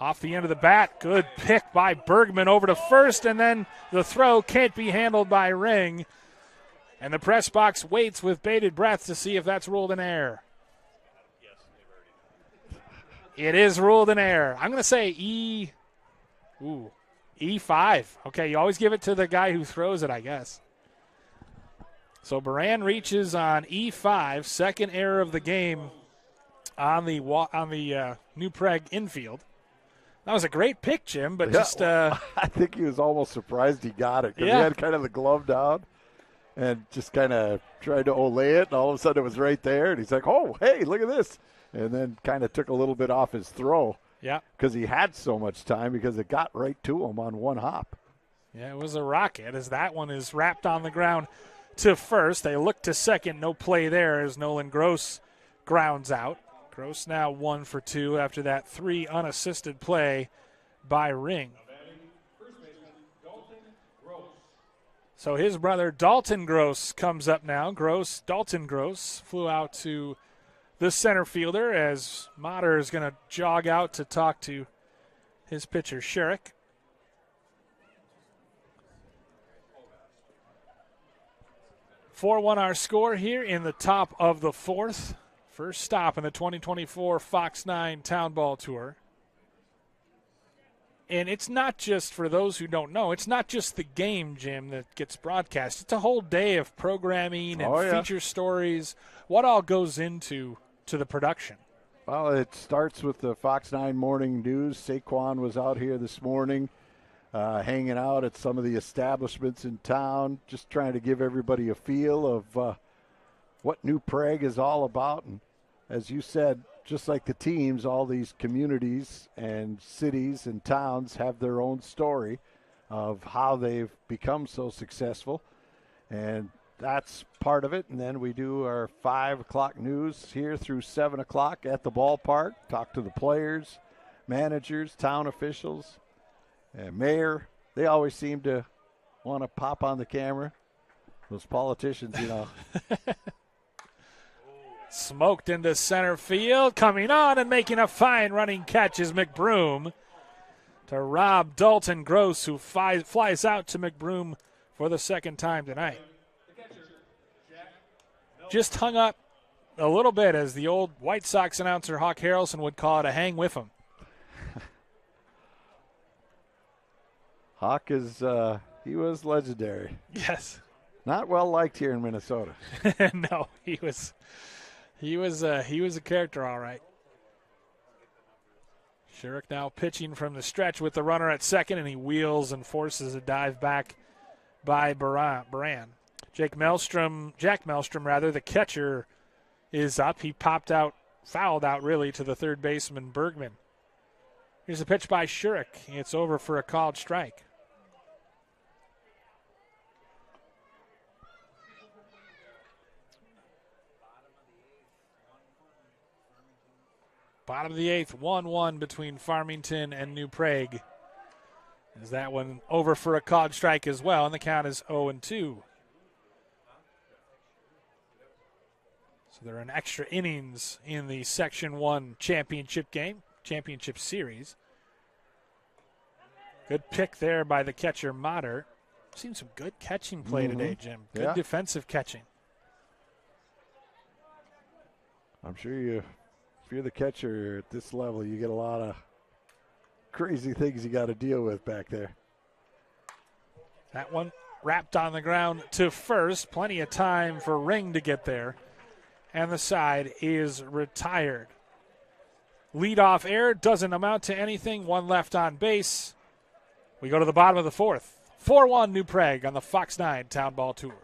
Off the end of the bat, good pick by Bergman over to first, and then the throw can't be handled by Ring. And the press box waits with bated breath to see if that's ruled in error. It is ruled in error. I'm going to say E5. Okay, you always give it to the guy who throws it, I guess. So Baran reaches on E5, second error of the game on the New Prague infield. That was a great pick, Jim, but I think he was almost surprised he got it because he had kind of the glove down and just kind of tried to olay it, and all of a sudden it was right there, and he's like, oh, hey, look at this, and then kind of took a little bit off his throw because he had so much time because it got right to him on one hop. Yeah, it was a rocket as that one is wrapped on the ground to first. They look to second, no play there as Nolan Gross grounds out. Gross now 1 for 2 after that 3 unassisted play by Ring. So his brother Dalton Gross comes up now. Dalton Gross flew out to the center fielder as Mater is going to jog out to talk to his pitcher Shurik. "4-1 our score here in the top of the fourth. First stop in the 2024 Fox 9 Town Ball Tour. And it's not just, for those who don't know, it's not just the game, Jim, that gets broadcast. It's a whole day of programming and feature stories. What all goes into the production? Well, it starts with the Fox 9 Morning News. Saquon was out here this morning hanging out at some of the establishments in town, just trying to give everybody a feel of what New Prague is all about. And as you said, just like the teams, all these communities and cities and towns have their own story of how they've become so successful. And that's part of it. And then we do our 5 o'clock news here through 7 o'clock at the ballpark, talk to the players, managers, town officials, and mayor. They always seem to want to pop on the camera. Those politicians, you know. Smoked into center field. Coming on and making a fine running catch is McBroom to rob Dalton Gross, who flies out to McBroom for the second time tonight. Just hung up a little bit, as the old White Sox announcer Hawk Harrelson would call it, a hang with him. Hawk is, he was legendary. Yes. Not well liked here in Minnesota. No, he was a character, all right. Shurik now pitching from the stretch with the runner at second, and he wheels and forces a dive back by Baran. Jack Maelstrom, the catcher, is up. He fouled out really to the third baseman Bergman. Here's a pitch by Shurik. It's over for a called strike. Bottom of the eighth, 1-1 between Farmington and New Prague. Is that one over for a called strike as well, and the count is 0-2. So there are an extra innings in the Section 1 championship game, championship series. Good pick there by the catcher Mater. Seen some good catching play today, Jim. Good defensive catching. I'm sure if you're the catcher at this level, you get a lot of crazy things you got to deal with back there. That one wrapped on the ground to first. Plenty of time for Ring to get there. And the side is retired. Leadoff error doesn't amount to anything. One left on base. We go to the bottom of the fourth. 4-1 New Prague on the Fox 9 Town Ball Tour.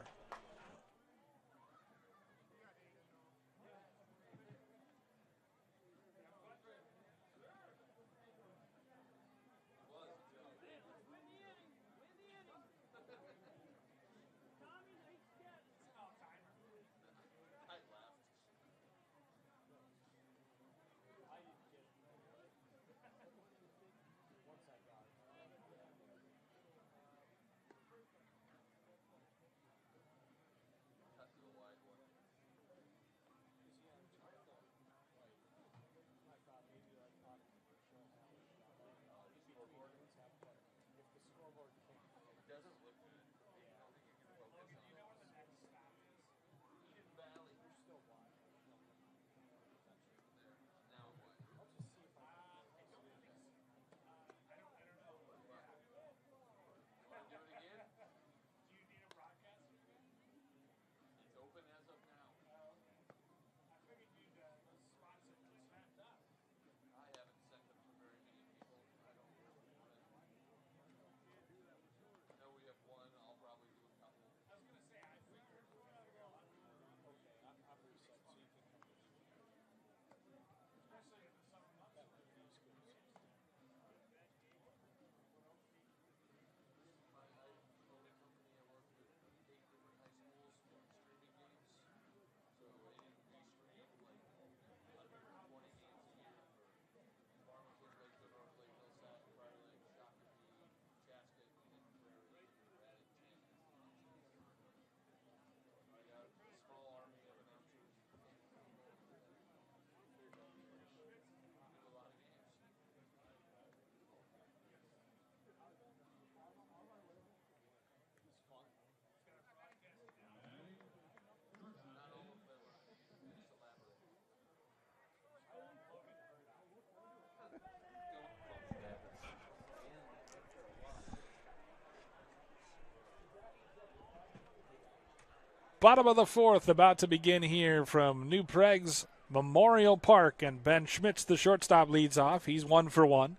Bottom of the fourth about to begin here from New Prague's Memorial Park, and Ben Schmitz, the shortstop, leads off. He's 1 for 1.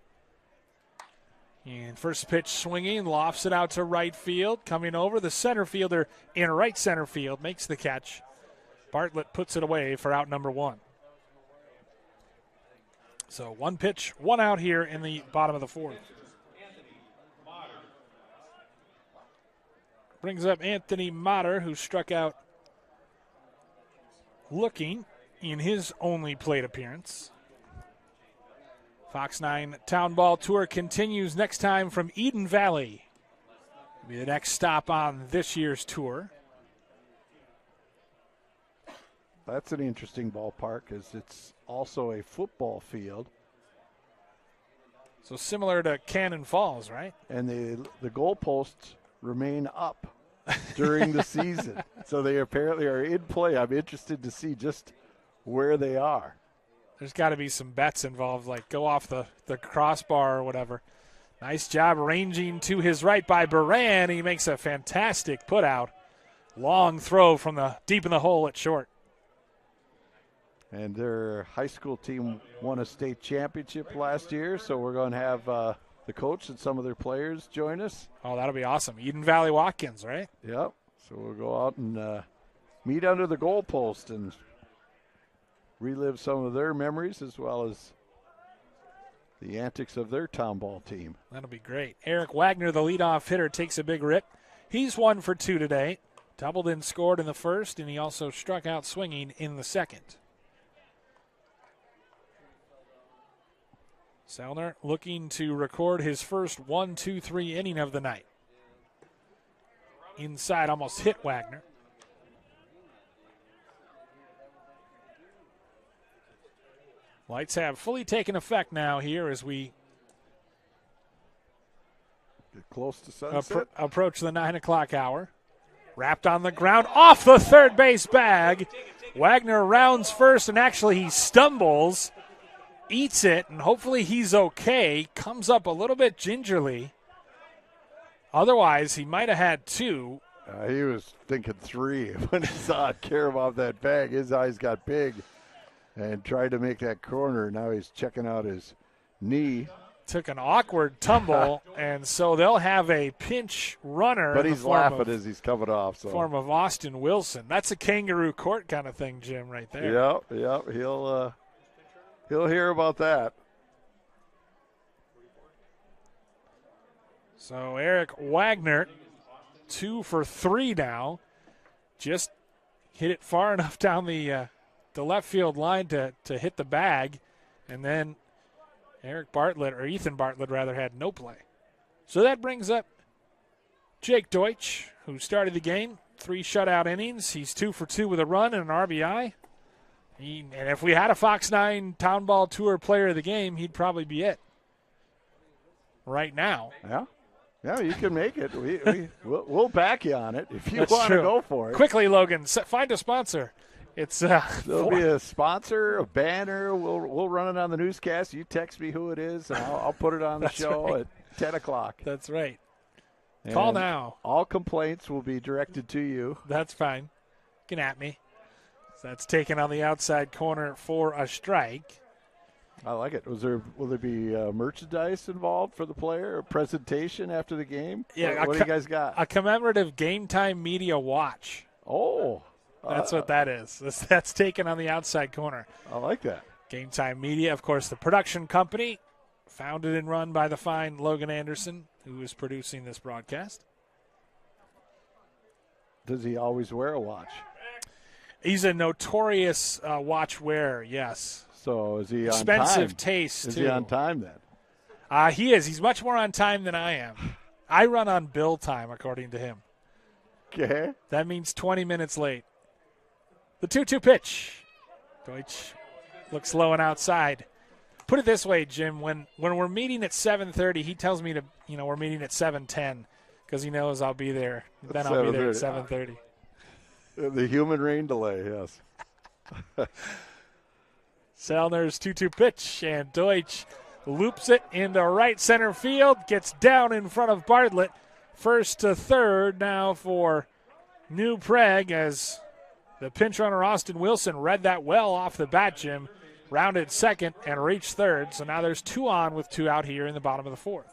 And first pitch swinging, lofts it out to right field. Coming over, the center fielder in right center field makes the catch. Bartlett puts it away for out number 1. So 1 pitch, 1 out here in the bottom of the fourth. Brings up Anthony Motter, who struck out looking in his only plate appearance. Fox 9 Town Ball Tour continues next time from Eden Valley. It'll be the next stop on this year's tour. That's an interesting ballpark, as it's also a football field. So similar to Cannon Falls, right? And the goalposts remain up during the season. So they apparently are in play. I'm interested to see just where they are. There's got to be some bets involved, like go off the crossbar or whatever. Nice job ranging to his right by Baran. He makes a fantastic put out. Long throw from the deep in the hole at short. And their high school team won a state championship last year, so we're going to have the coach and some of their players join us. Oh, that'll be awesome. Eden Valley Watkins, right? Yep. So we'll go out and meet under the goalpost and relive some of their memories, as well as the antics of their town ball team. That'll be great. Eric Wagner, the leadoff hitter, takes a big rip. He's 1 for 2 today. Doubled and scored in the first, and he also struck out swinging in the second. Selner looking to record his first 1-2-3 inning of the night. Inside, almost hit Wagner. Lights have fully taken effect now here as we get close to sunset. Approach the 9 o'clock hour. Wrapped on the ground, off the third base bag. Wagner rounds first, and actually he stumbles. Eats it, and hopefully he's okay. Comes up a little bit gingerly. Otherwise, he might have had 2. He was thinking 3 when he saw it carry him off that bag. His eyes got big and tried to make that corner. Now he's checking out his knee. Took an awkward tumble, and so they'll have a pinch runner. But he's laughing as he's coming off. So. Form of Austin Wilson. That's a kangaroo court kind of thing, Jim, right there. Yep. He'll hear about that. So Eric Wagner, 2 for 3 now. Just hit it far enough down the left field line to hit the bag. And then Ethan Bartlett rather, had no play. So that brings up Jake Deutsch, who started the game. 3 shutout innings. He's 2 for 2 with a run and an RBI. And if we had a Fox 9 Town Ball Tour player of the game, he'd probably be it right now. Yeah, you can make it. We'll back you on it if you want to go for it. Quickly, Logan, find a sponsor. It's there'll be a sponsor, a banner. We'll run it on the newscast. You text me who it is, and I'll put it on the show at 10 o'clock. That's right. And call now. All complaints will be directed to you. That's fine. You can at me. So that's taken on the outside corner for a strike. I like it. Will there be merchandise involved for the player? A presentation after the game? Yeah. What do you guys got? A commemorative Game Time Media watch. Oh. That's what that is. That's taken on the outside corner. I like that. Game Time Media, of course, the production company, founded and run by the fine Logan Anderson, who is producing this broadcast. Does he always wear a watch? He's a notorious watch wearer, yes. So is he on time? Expensive taste, Is too. he on time then? He is. He's much more on time than I am. I run on bill time, according to him. Okay. That means 20 minutes late. The 2-2 pitch. Deutsch looks low and outside. Put it this way, Jim. When we're meeting at 7:30, he tells me we're meeting at 7:10 because he knows I'll be there. Then I'll be there at 7:30. The human rain delay, yes. Selner's 2-2 pitch, and Deutsch loops it into right center field, gets down in front of Bartlett. First to third now for New Prague, as the pinch runner Austin Wilson read that well off the bat, Jim, rounded second and reached third. So now there's 2 on with 2 out here in the bottom of the 4th.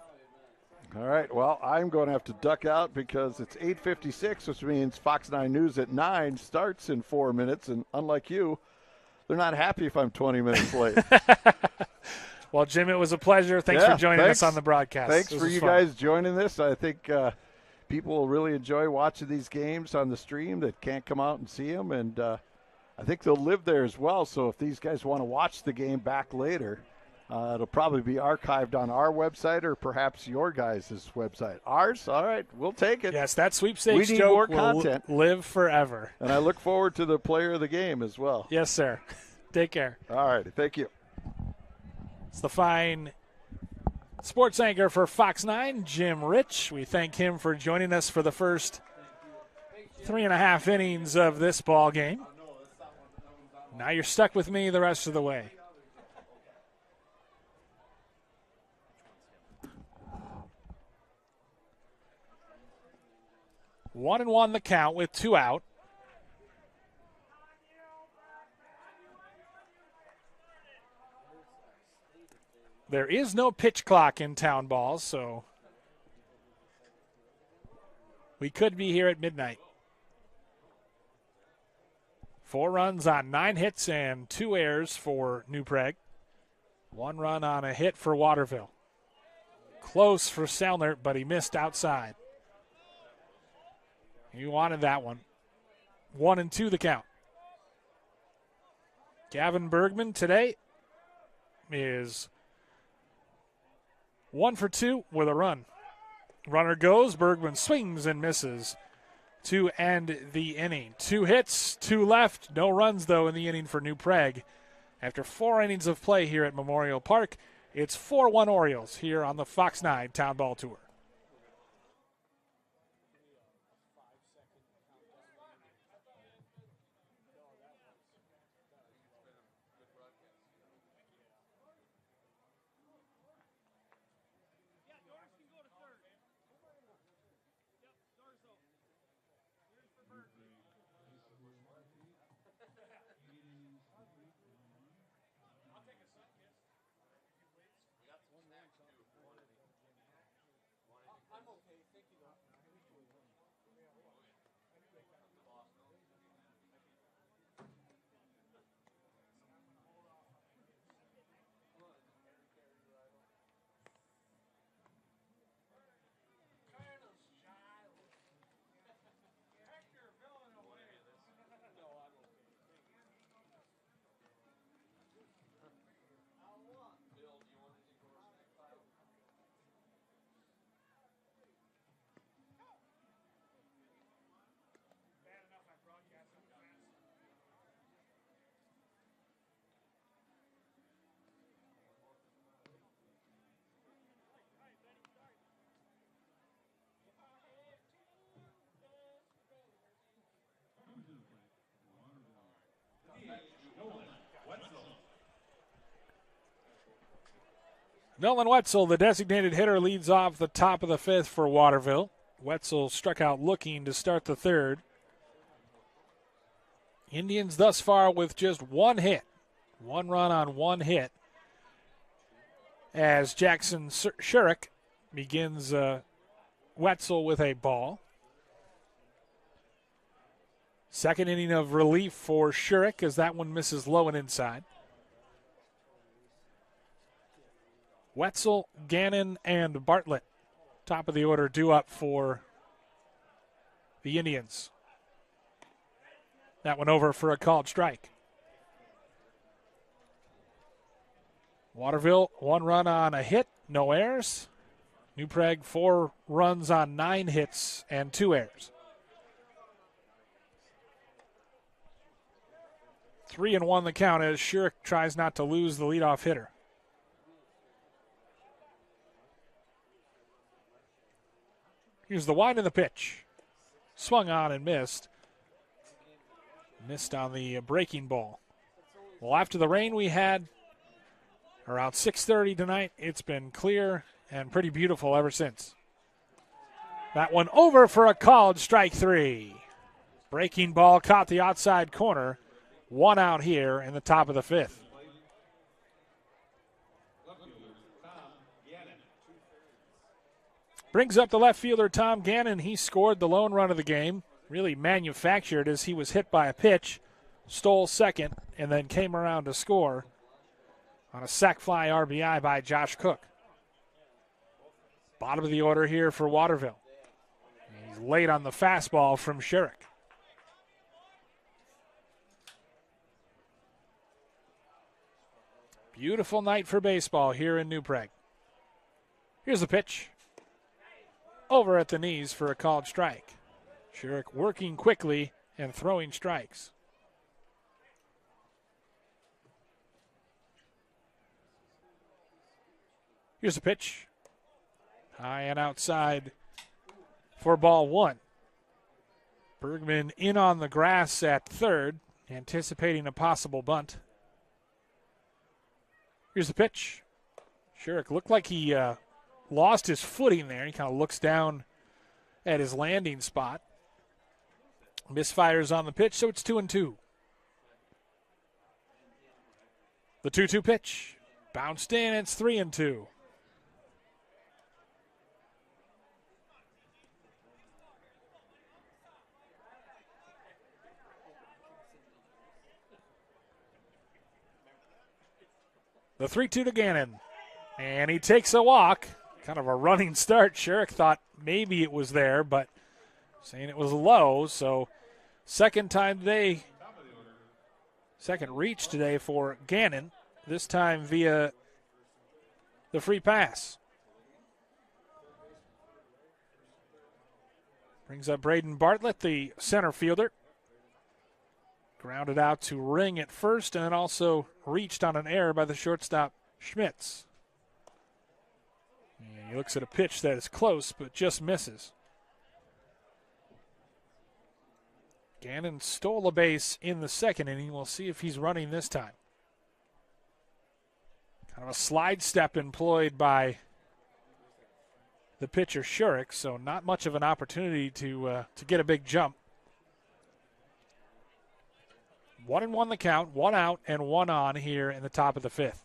All right, well, I'm going to have to duck out because it's 8:56, which means Fox 9 News at 9 starts in 4 minutes, and unlike you, they're not happy if I'm 20 minutes late. Well, Jim, it was a pleasure. Thanks for joining us on the broadcast. Thanks for you guys joining this. I think people will really enjoy watching these games on the stream that can't come out and see them, and I think they'll live there as well. So if these guys want to watch the game back later, it'll probably be archived on our website or perhaps your guys' website. Ours? All right, we'll take it. Yes, that sweepstakes we need joke more will content. Live forever. And I look forward to the player of the game as well. Yes, sir. Take care. All right, thank you. It's the fine sports anchor for Fox 9, Jim Rich. We thank him for joining us for the first 3.5 innings of this ball game. Now you're stuck with me the rest of the way. One and one the count with 2 out. There is no pitch clock in town balls, so we could be here at midnight. 4 runs on 9 hits and 2 errors for New Prague. 1 run on a hit for Waterville. Close for Selner, but he missed outside. He wanted that one. 1 and 2 the count. Gavin Bergman today is 1 for 2 with a run. Runner goes, Bergman swings and misses to end the inning. 2 hits, 2 left, no runs though in the inning for New Prague. After 4 innings of play here at Memorial Park, it's 4-1 Orioles here on the Fox 9 Town Ball Tour. Nolan Wetzel, the designated hitter, leads off the top of the 5th for Waterville. Wetzel struck out looking to start the 3rd. Indians thus far with just 1 hit. 1 run on 1 hit. As Jackson Shurik begins Wetzel with a ball. 2nd inning of relief for Shurik as that one misses low and inside. Wetzel, Gannon, and Bartlett, top of the order, due up for the Indians. That one over for a called strike. Waterville, 1 run on a hit, no errors. New Prague, 4 runs on 9 hits and 2 errors. 3-1 the count as Shurik tries not to lose the leadoff hitter. Here's the wind of the pitch. Swung on and missed. Missed on the breaking ball. Well, after the rain we had around 6:30 tonight, it's been clear and pretty beautiful ever since. That one over for a called strike 3. Breaking ball caught the outside corner. 1 out here in the top of the 5th. Brings up the left fielder, Tom Gannon. He scored the lone run of the game. Really manufactured as he was hit by a pitch. Stole second and then came around to score on a sac fly RBI by Josh Cook. Bottom of the order here for Waterville. He's late on the fastball from Shurik. Beautiful night for baseball here in New Prague. Here's the pitch. Over at the knees for a called strike. Shurik working quickly and throwing strikes. Here's the pitch. High and outside for ball 1. Bergman in on the grass at third, anticipating a possible bunt. Here's the pitch. Shurik looked like he lost his footing there. He kind of looks down at his landing spot. Misfires on the pitch, so it's 2-2. The 2-2 pitch. Bounced in, it's 3-2. The 3-2 to Gannon. And he takes a walk. Kind of a running start. Shurik thought maybe it was there, but saying it was low. So second time today, second reach today for Gannon. This time via the free pass. Brings up Braden Bartlett, the center fielder. Grounded out to Ring at first, and then also reached on an error by the shortstop, Schmitz. And he looks at a pitch that is close, but just misses. Gannon stole a base in the second inning. We'll see if he's running this time. Kind of a slide step employed by the pitcher, Shurik, so not much of an opportunity to get a big jump. 1-1 the count, 1 out and 1 on here in the top of the 5th.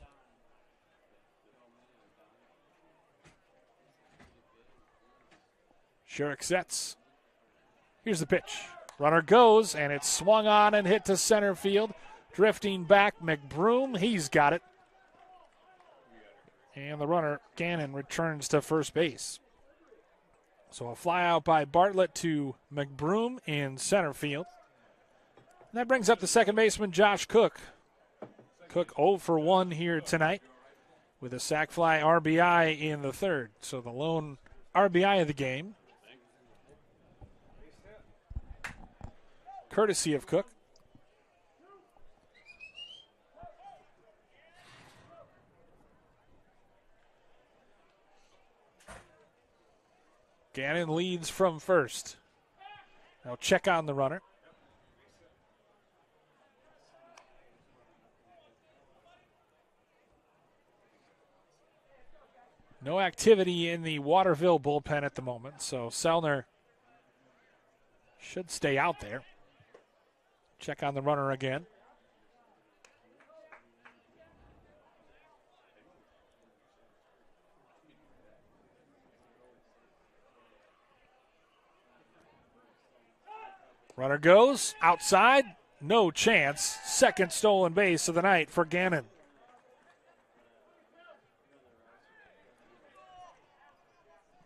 Shurik sets. Here's the pitch. Runner goes, and it's swung on and hit to center field. Drifting back, McBroom, he's got it. And the runner, Gannon, returns to first base. So a fly out by Bartlett to McBroom in center field. And that brings up the second baseman, Josh Cook. Cook 0 for 1 here tonight with a sac fly RBI in the third. So the lone RBI of the game, courtesy of Cook. Gannon leads from first. Now check on the runner. No activity in the Waterville bullpen at the moment, so Selner should stay out there. Check on the runner again. Runner goes outside, no chance. Second stolen base of the night for Gannon.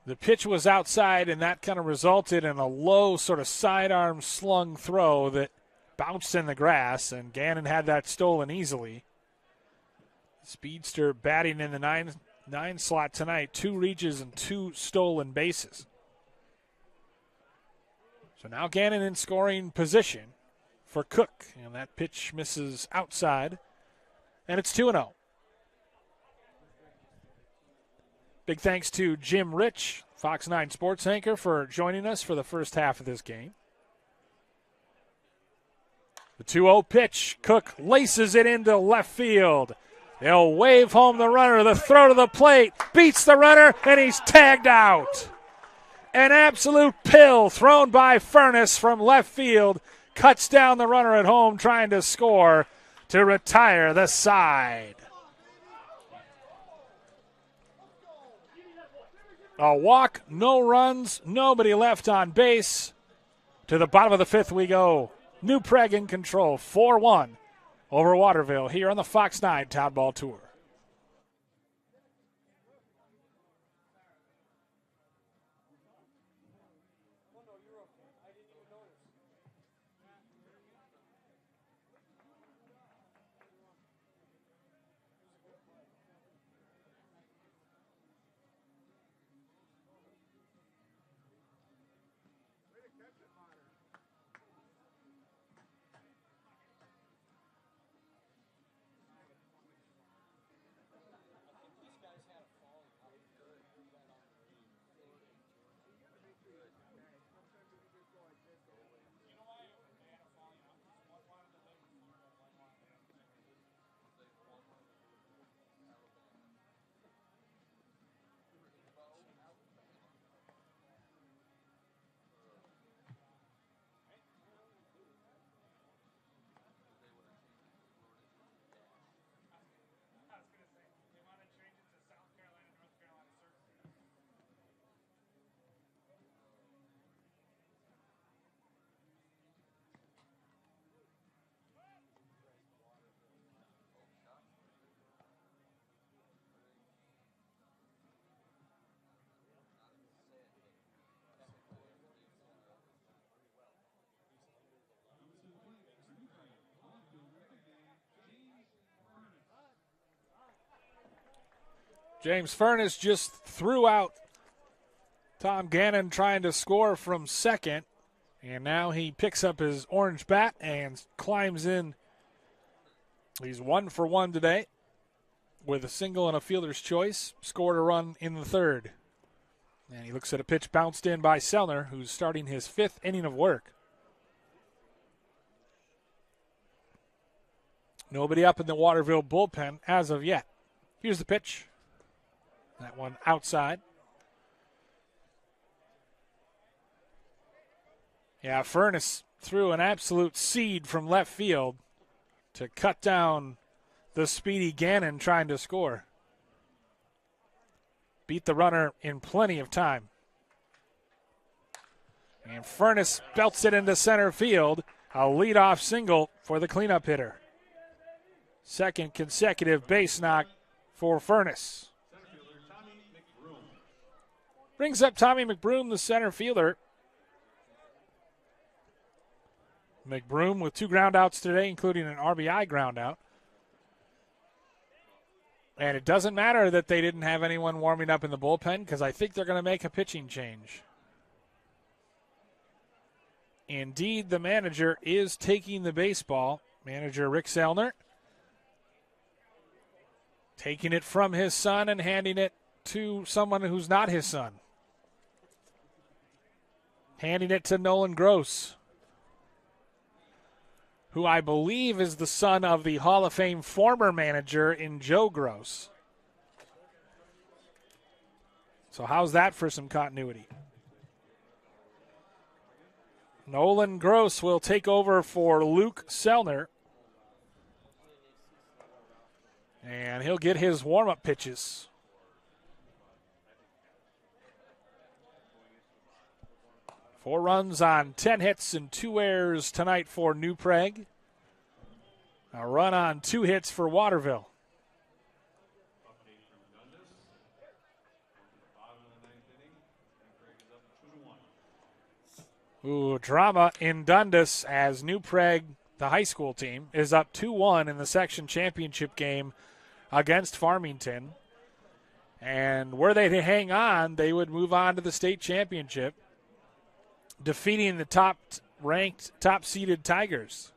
The pitch was outside, and that kind of resulted in a low sort of sidearm slung throw that bounced in the grass, and Gannon had that stolen easily. Speedster batting in the nine slot tonight, 2 reaches and 2 stolen bases. So now Gannon in scoring position for Cook, and that pitch misses outside, and it's 2-0. Big thanks to Jim Rich, Fox 9 sports anchor, for joining us for the first half of this game. The 2-0 pitch. Cook laces it into left field. They'll wave home the runner. The throw to the plate beats the runner, and he's tagged out. An absolute pill thrown by Furness from left field. Cuts down the runner at home trying to score to retire the side. A walk, no runs, nobody left on base. To the bottom of the fifth we go. New Prague in control, 4-1 over Waterville here on the Fox 9 Town Ball Tour. James Furness just threw out Tom Gannon trying to score from second. And now he picks up his orange bat and climbs in. He's 1 for 1 today with a single and a fielder's choice. Scored a run in the third. And he looks at a pitch bounced in by Sellner, who's starting his 5th inning of work. Nobody up in the Waterville bullpen as of yet. Here's the pitch. That one outside. Yeah, Furness threw an absolute seed from left field to cut down the speedy Gannon trying to score. Beat the runner in plenty of time. And Furness belts it into center field. A leadoff single for the cleanup hitter. Second consecutive base knock for Furness. Brings up Tommy McBroom, the center fielder. McBroom with 2 groundouts today, including an RBI groundout. And it doesn't matter that they didn't have anyone warming up in the bullpen because I think they're going to make a pitching change. Indeed, the manager is taking the baseball. Manager Rick Sellner taking it from his son and handing it to someone who's not his son. Handing it to Nolan Gross, who I believe is the son of the Hall of Fame former manager in Joe Gross. So how's that for some continuity? Nolan Gross will take over for Luke Sellner. And he'll get his warm-up pitches. Four runs on 10 hits and 2 errors tonight for New Prague. A run on 2 hits for Waterville. Ooh, drama in Dundas as New Prague, the high school team, is up 2-1 in the section championship game against Farmington. And were they to hang on, they would move on to the state championship, defeating the top-ranked, top-seeded Tigers.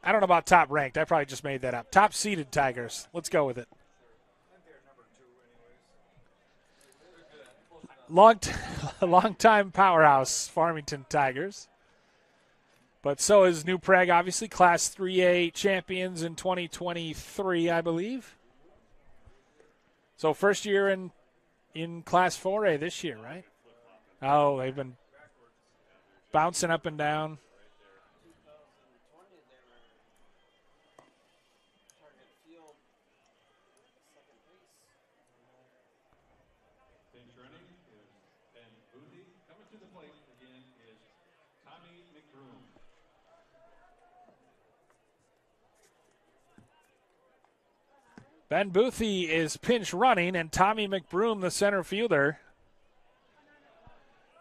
I don't know about top-ranked. I probably just made that up. Top-seeded Tigers. Let's go with it. Long-time powerhouse, Farmington Tigers. But so is New Prague, obviously, Class 3A champions in 2023, I believe. So first year in in Class 4A this year, right? Oh, they've been bouncing up and down. Pinch running is Ben Boothie. Coming to the plate again is Tommy McBroom. Ben Boothie is pinch running, and Tommy McBroom, the center fielder,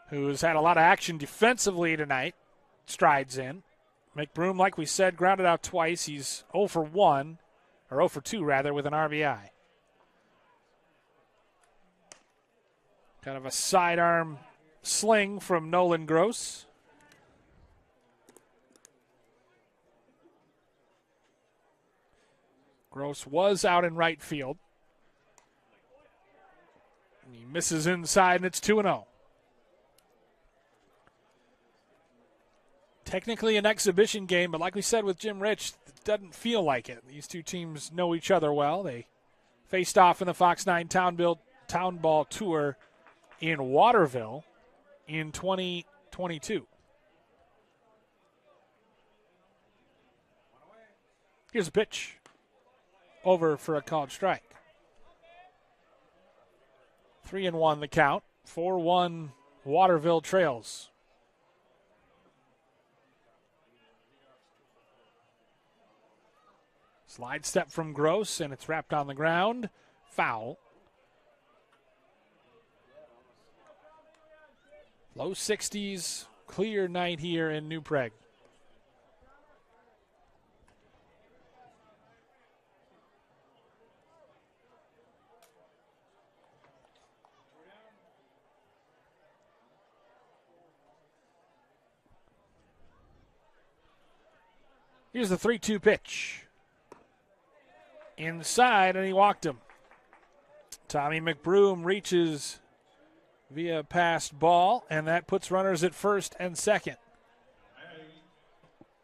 who's had a lot of action defensively tonight, strides in. McBroom, like we said, grounded out twice. He's 0 for 1, or 0 for 2, rather, with an RBI. Kind of a sidearm sling from Nolan Gross. Gross was out in right field. And he misses inside, and it's 2-0. Technically an exhibition game, but like we said with Jim Rich, it doesn't feel like it. These two teams know each other well. They faced off in the Fox 9 Town Ball Tour in Waterville in 2022. Here's a pitch. Over for a called strike. 3-1 the count. 4-1 Waterville trails. Slide step from Gross, and it's wrapped on the ground. Foul. Low 60s, clear night here in New Prague. Here's the 3-2 pitch. Inside, and he walked him. Tommy McBroom reaches via passed ball, and that puts runners at first and second.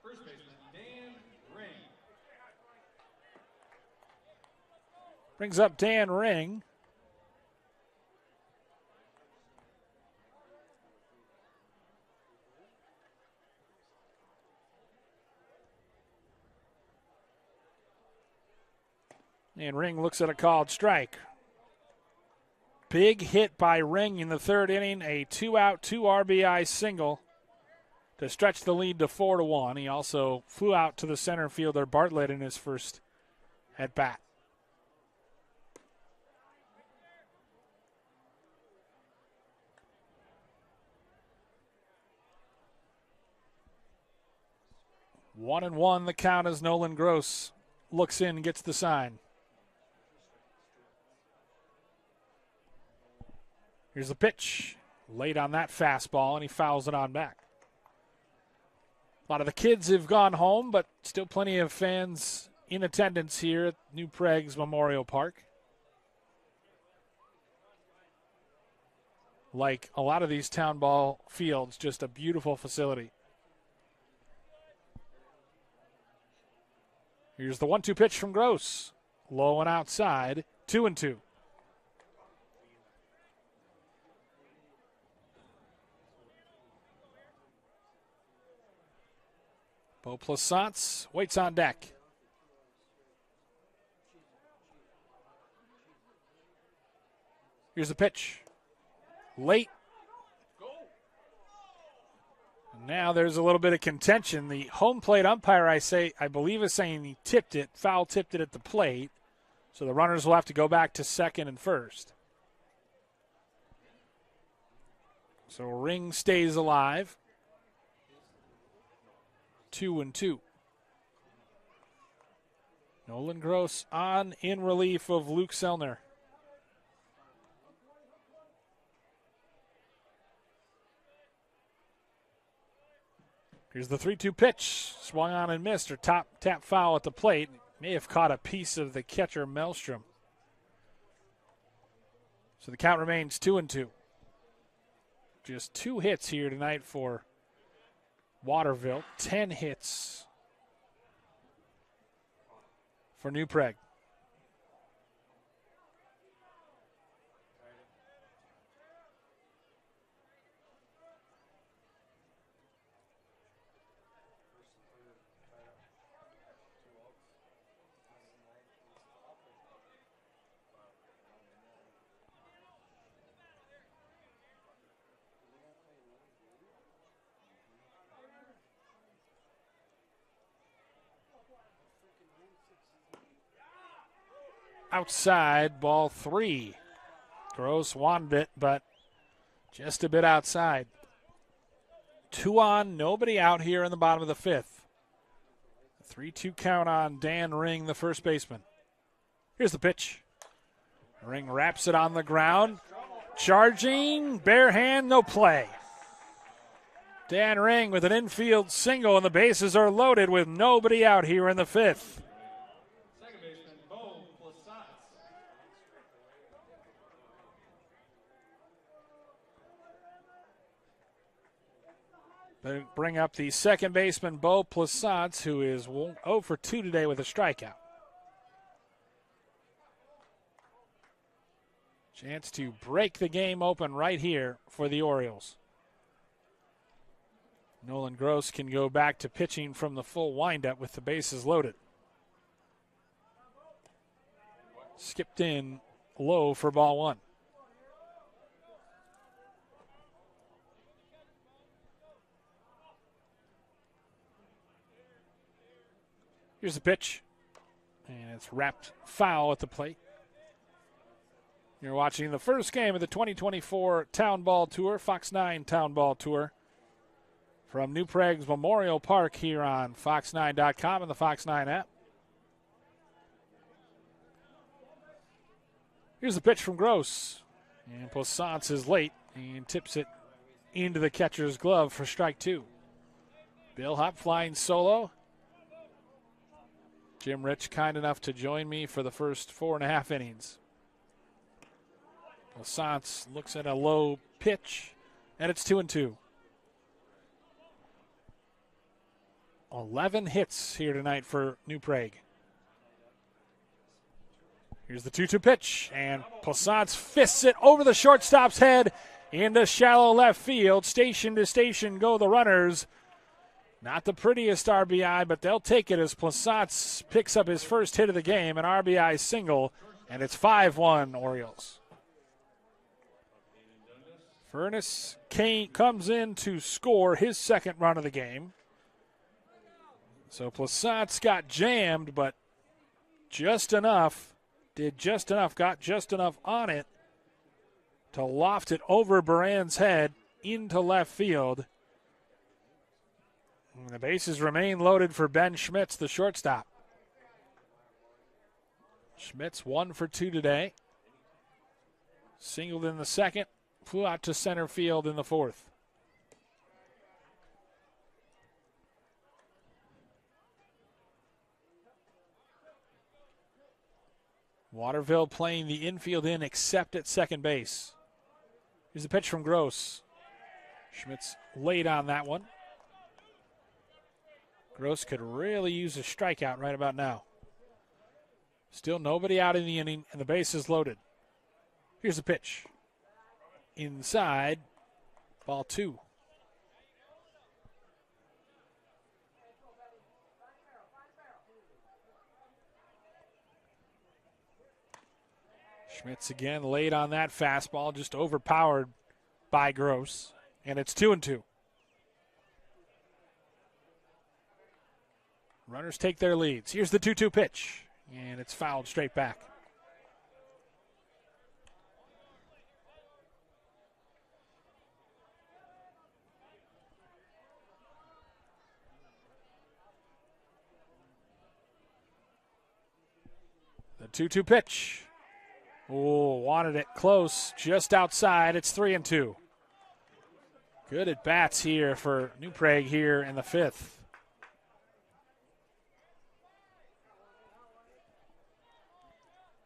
First baseman Dan Ring. Brings up Dan Ring. And Ring looks at a called strike. Big hit by Ring in the third inning, a 2-out, 2 RBI single to stretch the lead to 4-1. He also flew out to the center fielder Bartlett in his first at bat. One and one the count as Nolan Gross looks in and gets the sign. Here's the pitch. Late on that fastball, and he fouls it on back. A lot of the kids have gone home, but still plenty of fans in attendance here at New Prague's Memorial Park. Like a lot of these town ball fields, just a beautiful facility. Here's the 1-2 pitch from Gross. Low and outside, 2-2. Beau Plaisance waits on deck. Here's the pitch. Late. Now there's a little bit of contention. The home plate umpire, I believe, is saying he tipped it, foul tipped it at the plate. So the runners will have to go back to second and first. So Ring stays alive. 2-2. Nolan Gross on in relief of Luke Selner. Here's the 3-2 pitch. Swung on and missed, or tap foul at the plate. May have caught a piece of the catcher Maelstrom. So the count remains 2-2. Just 2 hits here tonight for Waterville. 10 hits for New Prague. outside, ball 3. Gross wanted it, but just a bit outside. 2 on, nobody out here in the bottom of the 5th. 3-2 count on Dan Ring, the first baseman. Here's the pitch. Ring wraps it on the ground. Charging, bare hand, no play. Dan Ring with an infield single, and the bases are loaded with nobody out here in the 5th. Second baseman, Bo Plasats. They bring up the second baseman, Bo Plasats, who is 0 for 2 today with a strikeout. Chance to break the game open right here for the Orioles. Nolan Gross can go back to pitching from the full windup with the bases loaded. Skipped in low for ball 1. Here's the pitch, and it's wrapped foul at the plate. You're watching the first game of the 2024 Town Ball Tour, Fox 9 Town Ball Tour, from New Prague's Memorial Park here on fox9.com and the Fox 9 app. Here's the pitch from Gross, and Plasats is late and tips it into the catcher's glove for strike 2. Bill Hop flying solo. Jim Rich kind enough to join me for the first 4.5 innings. Plasats looks at a low pitch, and it's 2-2. 11 hits here tonight for New Prague. Here's the 2-2 pitch, and Plasats fists it over the shortstop's head into shallow left field. Station to station go the runners. Not the prettiest RBI, but they'll take it as Plasats picks up his first hit of the game, an RBI single, and it's 5-1 Orioles. Furnace Kane comes in to score his second run of the game. So Plasats got jammed, but just enough, got just enough on it to loft it over Baran's head into left field. And the bases remain loaded for Ben Schmitz, the shortstop. Schmitz 1 for 2 today. Singled in the second, flew out to center field in the 4th. Waterville playing the infield in except at second base. Here's a pitch from Gross. Schmitz late on that one. Gross could really use a strikeout right about now. Still nobody out in the inning, and the base is loaded. Here's the pitch. Inside, ball 2. Schmitz again late on that fastball, just overpowered by Gross, and it's 2-2. Runners take their leads. Here's the 2-2 pitch, and it's fouled straight back. The 2-2 pitch. Oh, wanted it close, just outside. It's 3-2. Good at bats here for New Prague here in the 5th.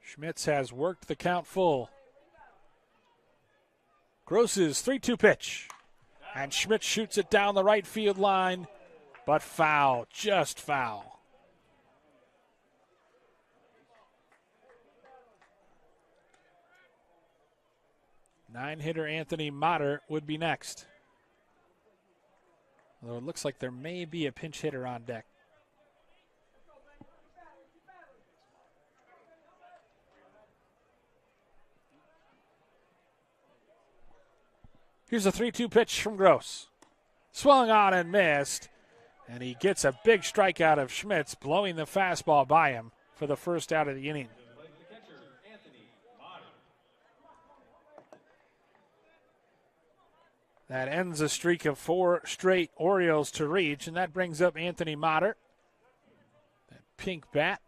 Schmitz has worked the count full. Gross's 3-2 pitch. And Schmitz shoots it down the right field line, but foul, just foul. Nine-hitter Anthony Motter would be next. Although it looks like there may be a pinch hitter on deck. Here's a 3-2 pitch from Gross. Swung on and missed. And he gets a big strikeout of Schmitz, blowing the fastball by him for the first out of the inning. That ends a streak of 4 straight Orioles to reach, and that brings up Anthony Motter. That pink bat.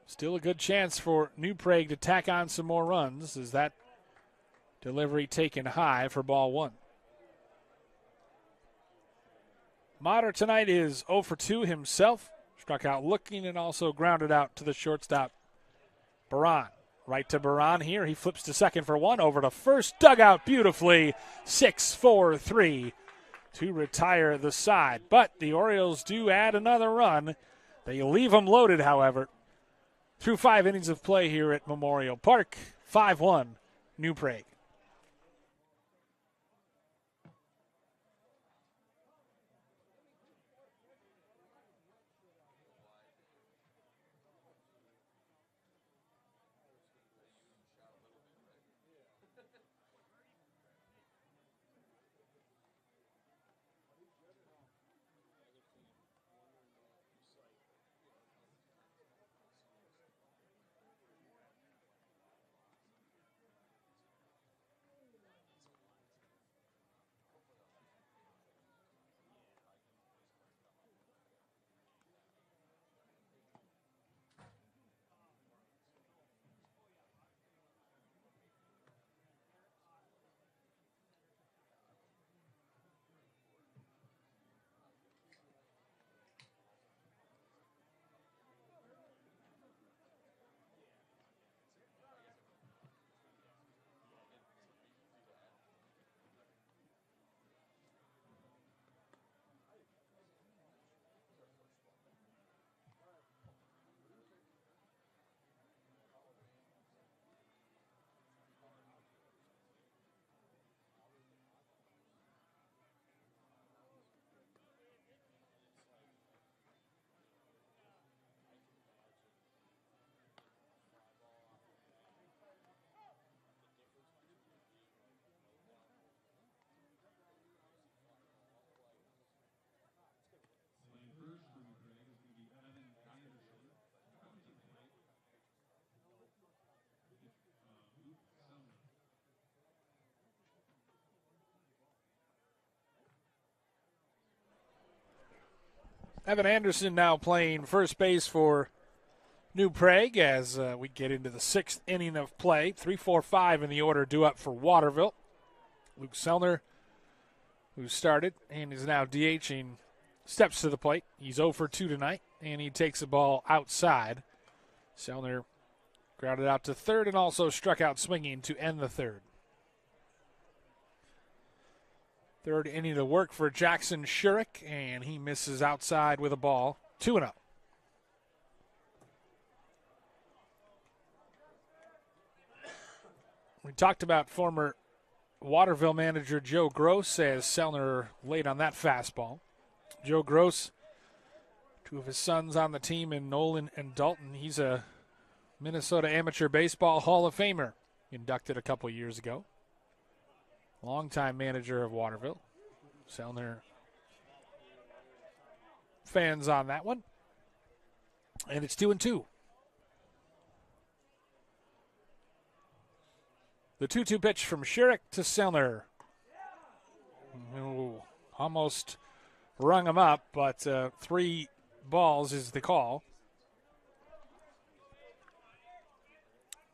Still a good chance for New Prague to tack on some more runs as that delivery taken high for ball 1. Motter tonight is 0 for 2 himself. Struck out looking and also grounded out to the shortstop, Baran. Right to Baran here. He flips to second for 1. Over to first. Dug out beautifully. 6-4-3 to retire the side. But the Orioles do add another run. They leave them loaded, however. Through 5 innings of play here at Memorial Park. 5-1, New Prague. Evan Anderson now playing first base for New Prague as we get into the 6th inning of play. 3-4-5 in the order due up for Waterville. Luke Sellner, who started and is now DHing, steps to the plate. He's 0 for 2 tonight, and he takes the ball outside. Sellner grounded out to third and also struck out swinging to end the third. Third inning of work for Jackson Shurik, and he misses outside with a ball. 2-0. We talked about former Waterville manager Joe Gross as Sellner laid on that fastball. Joe Gross, 2 of his sons on the team in Nolan and Dalton. He's a Minnesota Amateur Baseball Hall of Famer, inducted a couple years ago. Longtime manager of Waterville. Sellner fans on that one. And it's 2-2. The 2-2 pitch from Shurik to Sellner. Ooh, almost rung him up, but 3 balls is the call.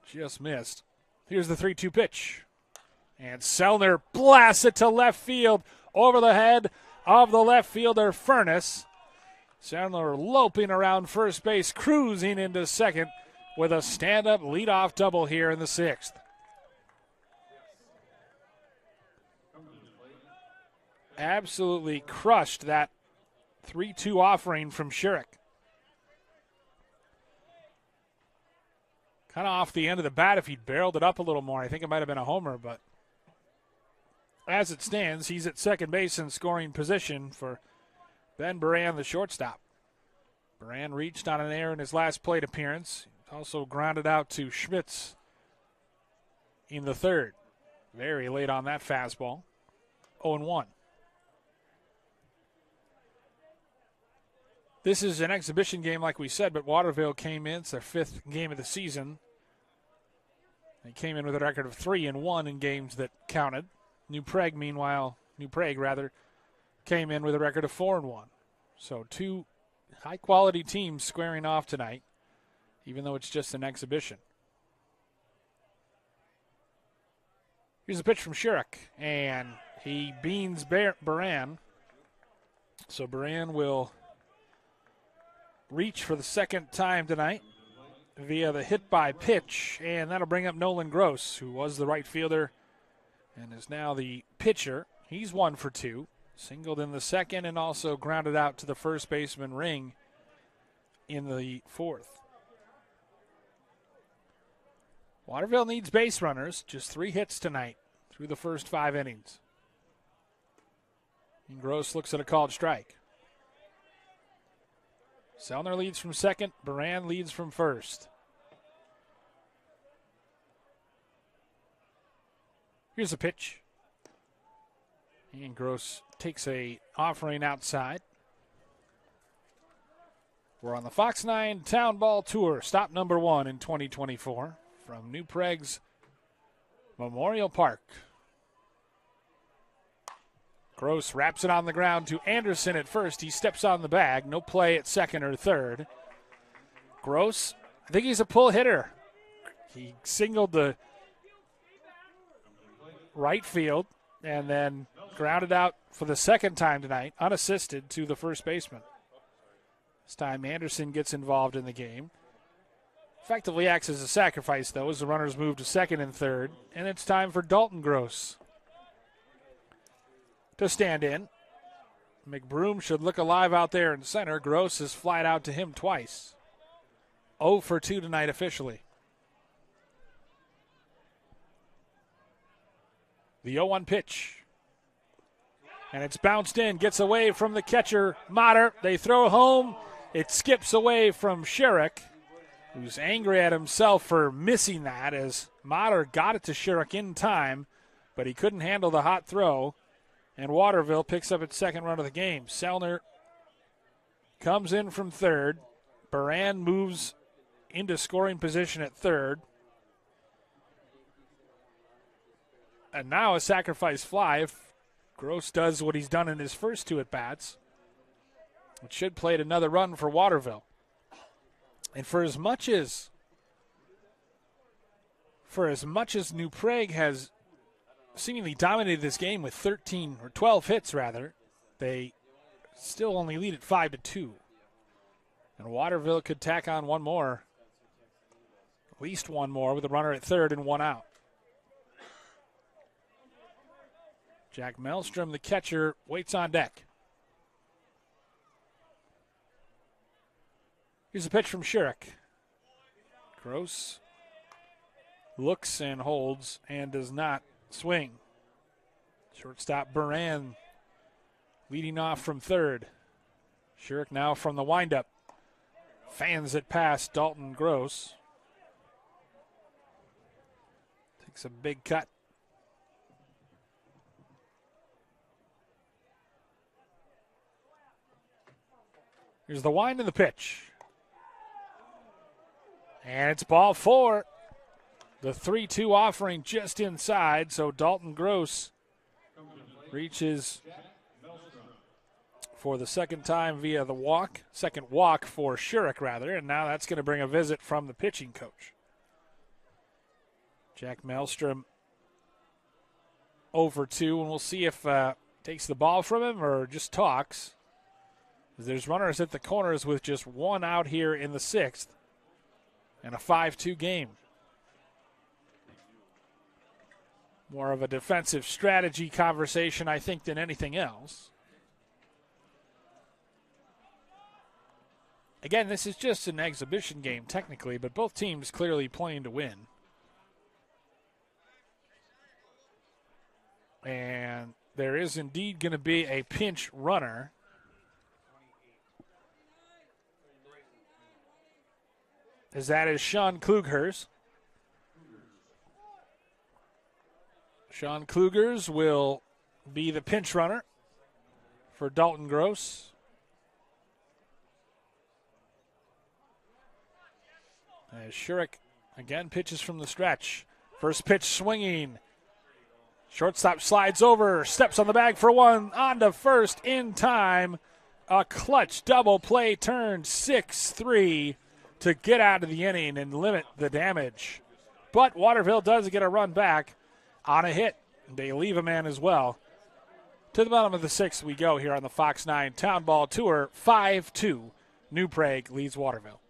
Just missed. Here's the 3-2 pitch. And Sellner blasts it to left field over the head of the left fielder, Furness. Sellner loping around first base, cruising into second with a stand-up leadoff double here in the 6th. Absolutely crushed that 3-2 offering from Shurik. Kind of off the end of the bat. If he'd barreled it up a little more, I think it might have been a homer, but as it stands, he's at second base in scoring position for Ben Baran, the shortstop. Baran reached on an error in his last plate appearance. Also grounded out to Schmitz in the 3rd. Very late on that fastball. 0-1. This is an exhibition game, like we said, but Waterville came in. It's their 5th game of the season. They came in with a record of 3-1 in games that counted. New Prague came in with a record of 4-1. So two high-quality teams squaring off tonight, even though it's just an exhibition. Here's a pitch from Shurik, and he beans Baran. So Baran will reach for the second time tonight via the hit by pitch, and that'll bring up Nolan Gross, who was the right fielder and is now the pitcher. He's 1 for 2, singled in the second and also grounded out to the first baseman ring in the fourth. Waterville needs base runners, just 3 hits tonight through the first 5 innings. And Gross looks at a called strike. Selner leads from second. Baran leads from first. Here's a pitch. And Gross takes a offering outside. We're on the Fox 9 Town Ball Tour, stop number 1 in 2024 from New Prague's Memorial Park. Gross wraps it on the ground to Anderson at first. He steps on the bag. No play at second or third. Gross, I think he's a pull hitter. He singled the right field and then grounded out for the second time tonight, unassisted, to the first baseman. This time Anderson gets involved in the game. Effectively acts as a sacrifice, though, as the runners move to second and third. And it's time for Dalton Gross to stand in. McBroom should look alive out there in center. Gross has flied out to him twice. 0 for 2 tonight officially. The 0-1 pitch. And it's bounced in, gets away from the catcher, Motter. They throw home. It skips away from Shurik, who's angry at himself for missing that, as Motter got it to Shurik in time, but he couldn't handle the hot throw. And Waterville picks up its second run of the game. Selner comes in from third. Baran moves into scoring position at third. And now a sacrifice fly if Gross does what he's done in his first 2 at-bats. It should play another run for Waterville. And for as much as New Prague has seemingly dominated this game with 12 hits, they still only lead at 5-2. And Waterville could tack on one more, at least one more, with a runner at third and 1 out. Jack Maelstrom, the catcher, waits on deck. Here's a pitch from Shurik. Gross looks and holds and does not swing. Shortstop Baran leading off from third. Shurik now from the windup. Fans it past Dalton Gross. Takes a big cut. Here's the wind of the pitch. And it's ball 4. The 3-2 offering just inside, so Dalton Gross reaches for the second time via the second walk for Shurik, and now that's going to bring a visit from the pitching coach. Jack Maelstrom 0 for 2, and we'll see if takes the ball from him or just talks. There's runners at the corners with just 1 out here in the 6th, and a 5-2 game. More of a defensive strategy conversation, I think, than anything else. Again, this is just an exhibition game technically, but both teams clearly playing to win. And there is indeed going to be a pinch runner. As that is Sean Klugers. Sean Klugers will be the pinch runner for Dalton Gross. As Shurik again pitches from the stretch. First pitch swinging. Shortstop slides over, steps on the bag for one, on to first in time. A clutch double play turn 6-3 to get out of the inning and limit the damage. But Waterville does get a run back on a hit. They leave a man as well. To the bottom of the sixth we go here on the Fox 9 Town Ball Tour. 5-2. New Prague leads Waterville.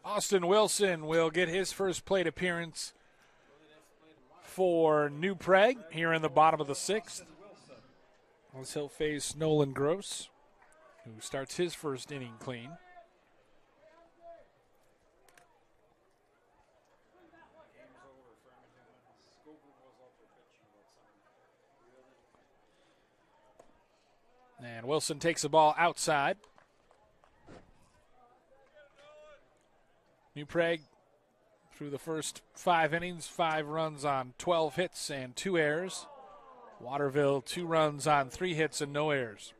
Austin Wilson will get his first plate appearance for New Prague here in the bottom of the sixth. As he'll face Nolan Gross, who starts his first inning clean. And Wilson takes the ball outside. New Prague, through the first 5 innings, 5 runs on 12 hits and 2 errors. Waterville, 2 runs on 3 hits and no errors.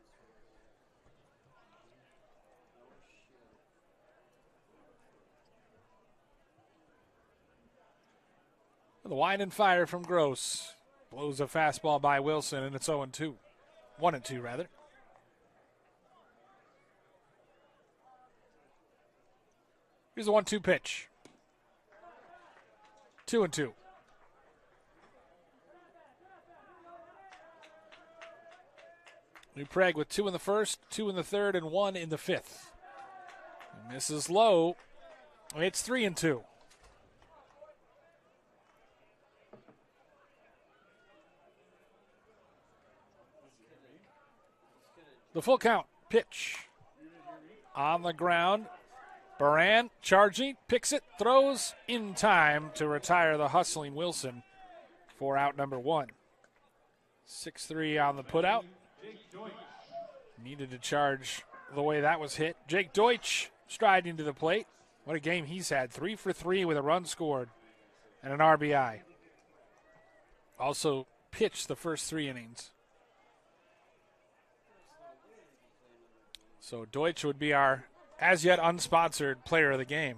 The wind and fire from Gross blows a fastball by Wilson, and it's 0-2. 1-2, rather. Here's a 1-2 pitch. 2-2. New Prague with 2 in the first, 2 in the third, and 1 in the fifth. And this is low. It's 3-2. The full count pitch on the ground. Baran charging, picks it, throws in time to retire the hustling Wilson for out number 1. 6-3 on the putout. Needed to charge the way that was hit. Jake Deutsch striding to the plate. What a game he's had. 3 for 3 with a run scored and an RBI. Also pitched the first 3 innings. So Deutsch would be our as yet unsponsored player of the game.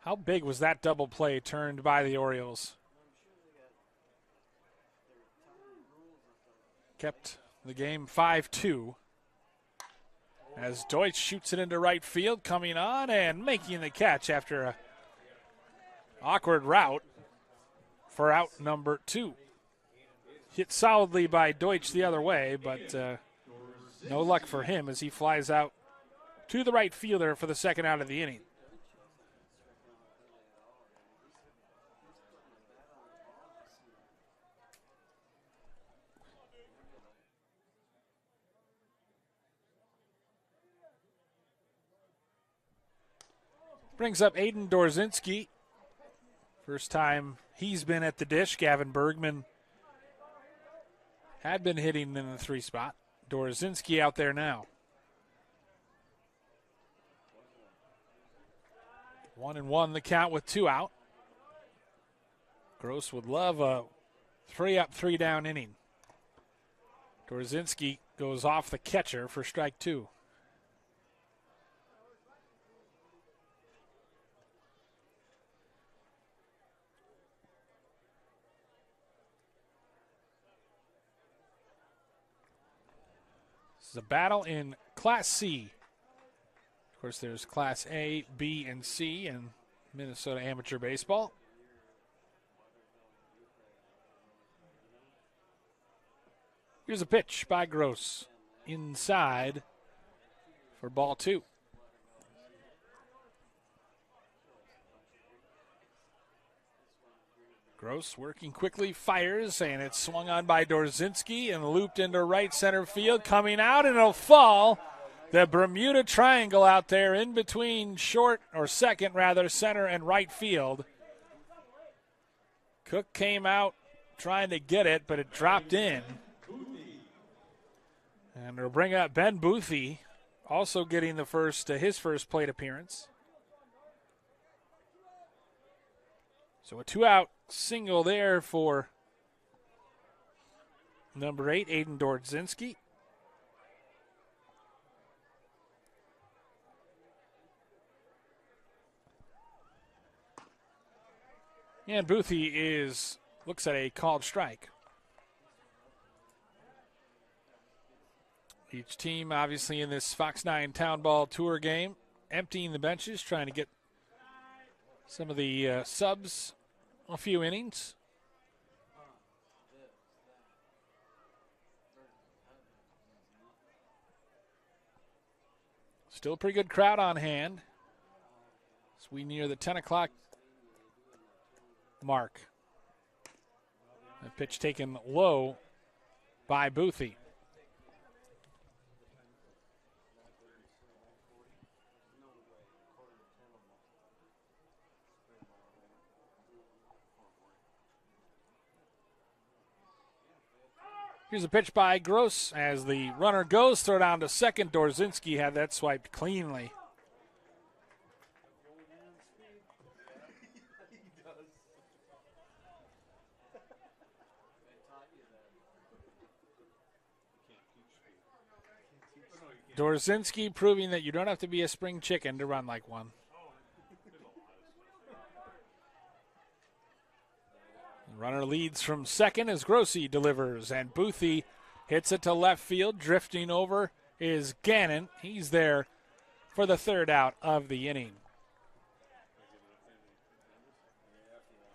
How big was that double play turned by the Orioles? Kept the game 5-2 as Deutsch shoots it into right field, coming on and making the catch after a Awkward route for out number 2. Hit solidly by Deutsch the other way, but no luck for him as he flies out to the right fielder for the second out of the inning. Brings up Aiden Dorzinski. First time he's been at the dish. Gavin Bergman had been hitting in the 3 spot. Dorzinski out there now. 1-1 the count with 2 out. Gross would love a 3 up, 3 down inning. Dorzinski goes off the catcher for strike 2. This is a battle in Class C. Of course, there's Class A, B, and C in Minnesota Amateur Baseball. Here's a pitch by Gross. Inside for ball 2. Gross working quickly, fires, and it's swung on by Dorzinski and looped into right center field. Coming out, and it'll fall. The Bermuda Triangle out there in between second, center and right field. Cook came out trying to get it, but it dropped in. And we'll bring up Ben Boothie, also getting his first plate appearance. So a 2-out single there for number 8, Aiden Dorzinski. And Boothie looks at a called strike. Each team obviously in this Fox 9 Town Ball Tour game emptying the benches, trying to get some of the subs a few innings. Still a pretty good crowd on hand as we near the 10 o'clock mark. A pitch taken low by Boothie. Here's a pitch by Gross as the runner goes, throw down to second. Dorzinski had that swiped cleanly. Dorzinski proving that you don't have to be a spring chicken to run like one. Runner leads from second as Grossi delivers, and Boothie hits it to left field. Drifting over is Gannon. He's there for the 3rd out of the inning.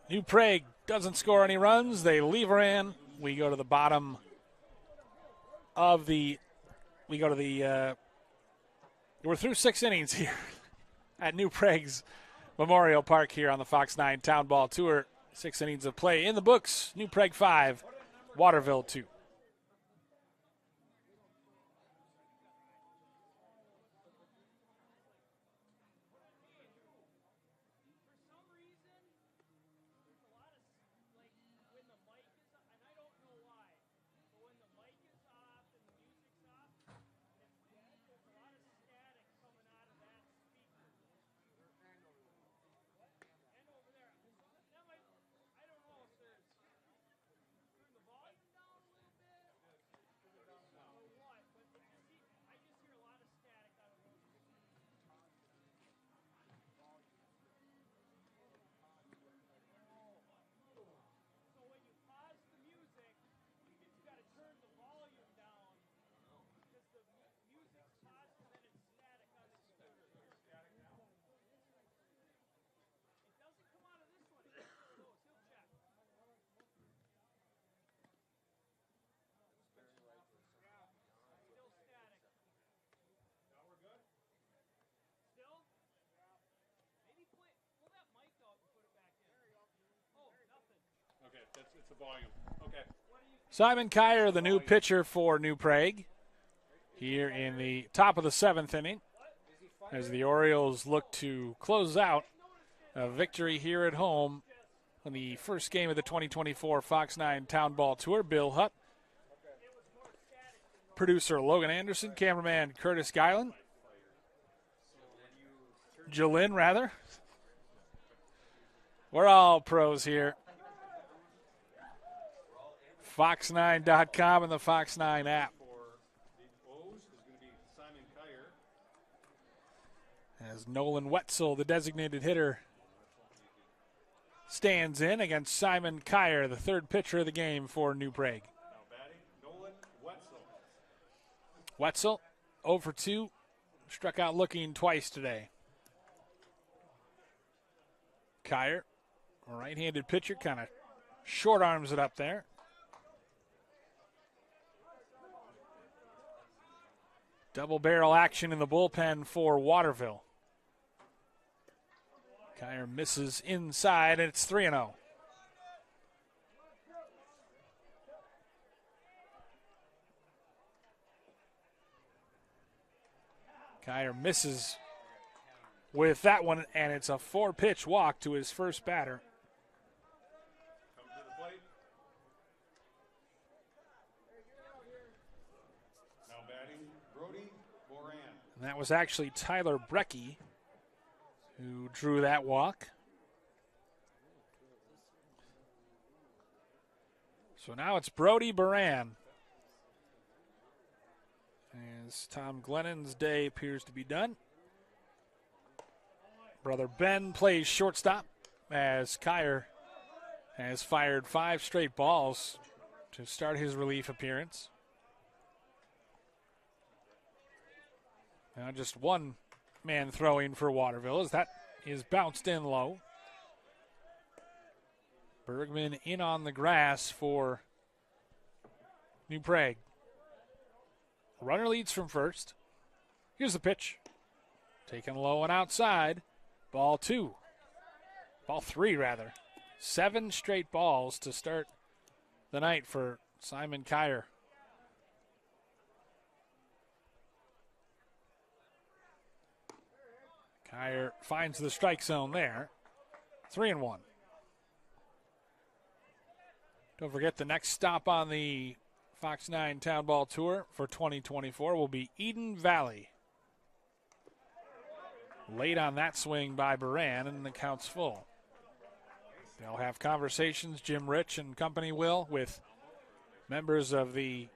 New Prague doesn't score any runs. They leave her in. We go to the bottom of the. We're through 6 innings here at New Prague's Memorial Park here on the Fox 9 Town Ball Tour. 6 innings of play in the books. New Prague 5, Waterville 2. It's the volume. Okay. Simon Kyer, the new pitcher for New Prague, here in the top of the 7th inning, as the Orioles look to close out a victory here at home on the first game of the 2024 Fox 9 Town Ball Tour. Bill Hutt, producer Logan Anderson, cameraman Curtis Guyland, Jolyn, rather. We're all pros here. Fox9.com and the Fox 9 app. As Nolan Wetzel, the designated hitter, stands in against Simon Kyer, the third pitcher of the game for New Prague. Now batting, Nolan Wetzel. Wetzel, 0 for 2, struck out looking twice today. Kyer, a right-handed pitcher, kind of short arms it up there. Double barrel action in the bullpen for Waterville. Kyer misses inside, and it's 3-0. Kyer misses with that one, and it's a 4-pitch walk to his first batter. Come to the plate. Now batting, Brody Moran. And that was actually Tyler Brecky who drew that walk. So now it's Brody Baran, as Tom Glennon's day appears to be done. Brother Ben plays shortstop, as Kyer has fired 5 straight balls to start his relief appearance. Now just one man throwing for Waterville, as that is bounced in low. Bergman in on the grass for New Prague. Runner leads from first. Here's the pitch. Taken low and outside. Ball 2. Ball 3, rather. 7 straight balls to start the night for Simon Kyer. Kyer finds the strike zone there. 3-1. Don't forget the next stop on the Fox 9 Town Ball Tour for 2024 will be Eden Valley. Late on that swing by Baran, and the count's full. They'll have conversations, Jim Rich and company will, with members of the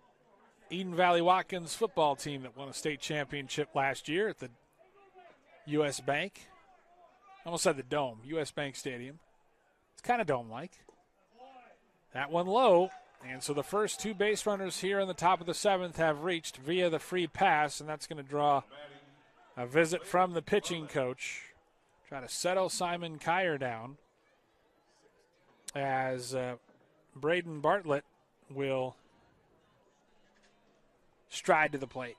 Eden Valley Watkins football team that won a state championship last year at the U.S. Bank. I almost said the Dome, U.S. Bank Stadium. It's kind of dome-like. That one low, and so the first 2 base runners here in the top of the 7th have reached via the free pass, and that's going to draw a visit from the pitching coach. Try to settle Simon Kyer down, as Braden Bartlett will stride to the plate.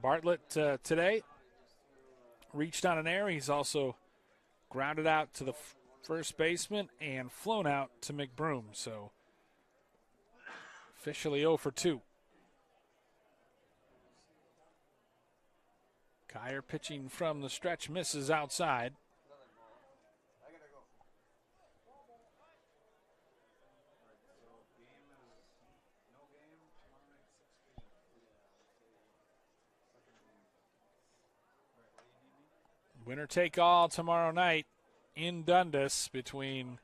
Bartlett today reached on an air. He's also grounded out to the first baseman and flown out to McBroom. So officially 0 for 2. Kyer pitching from the stretch, misses outside. Winner take all tomorrow night in Dundas between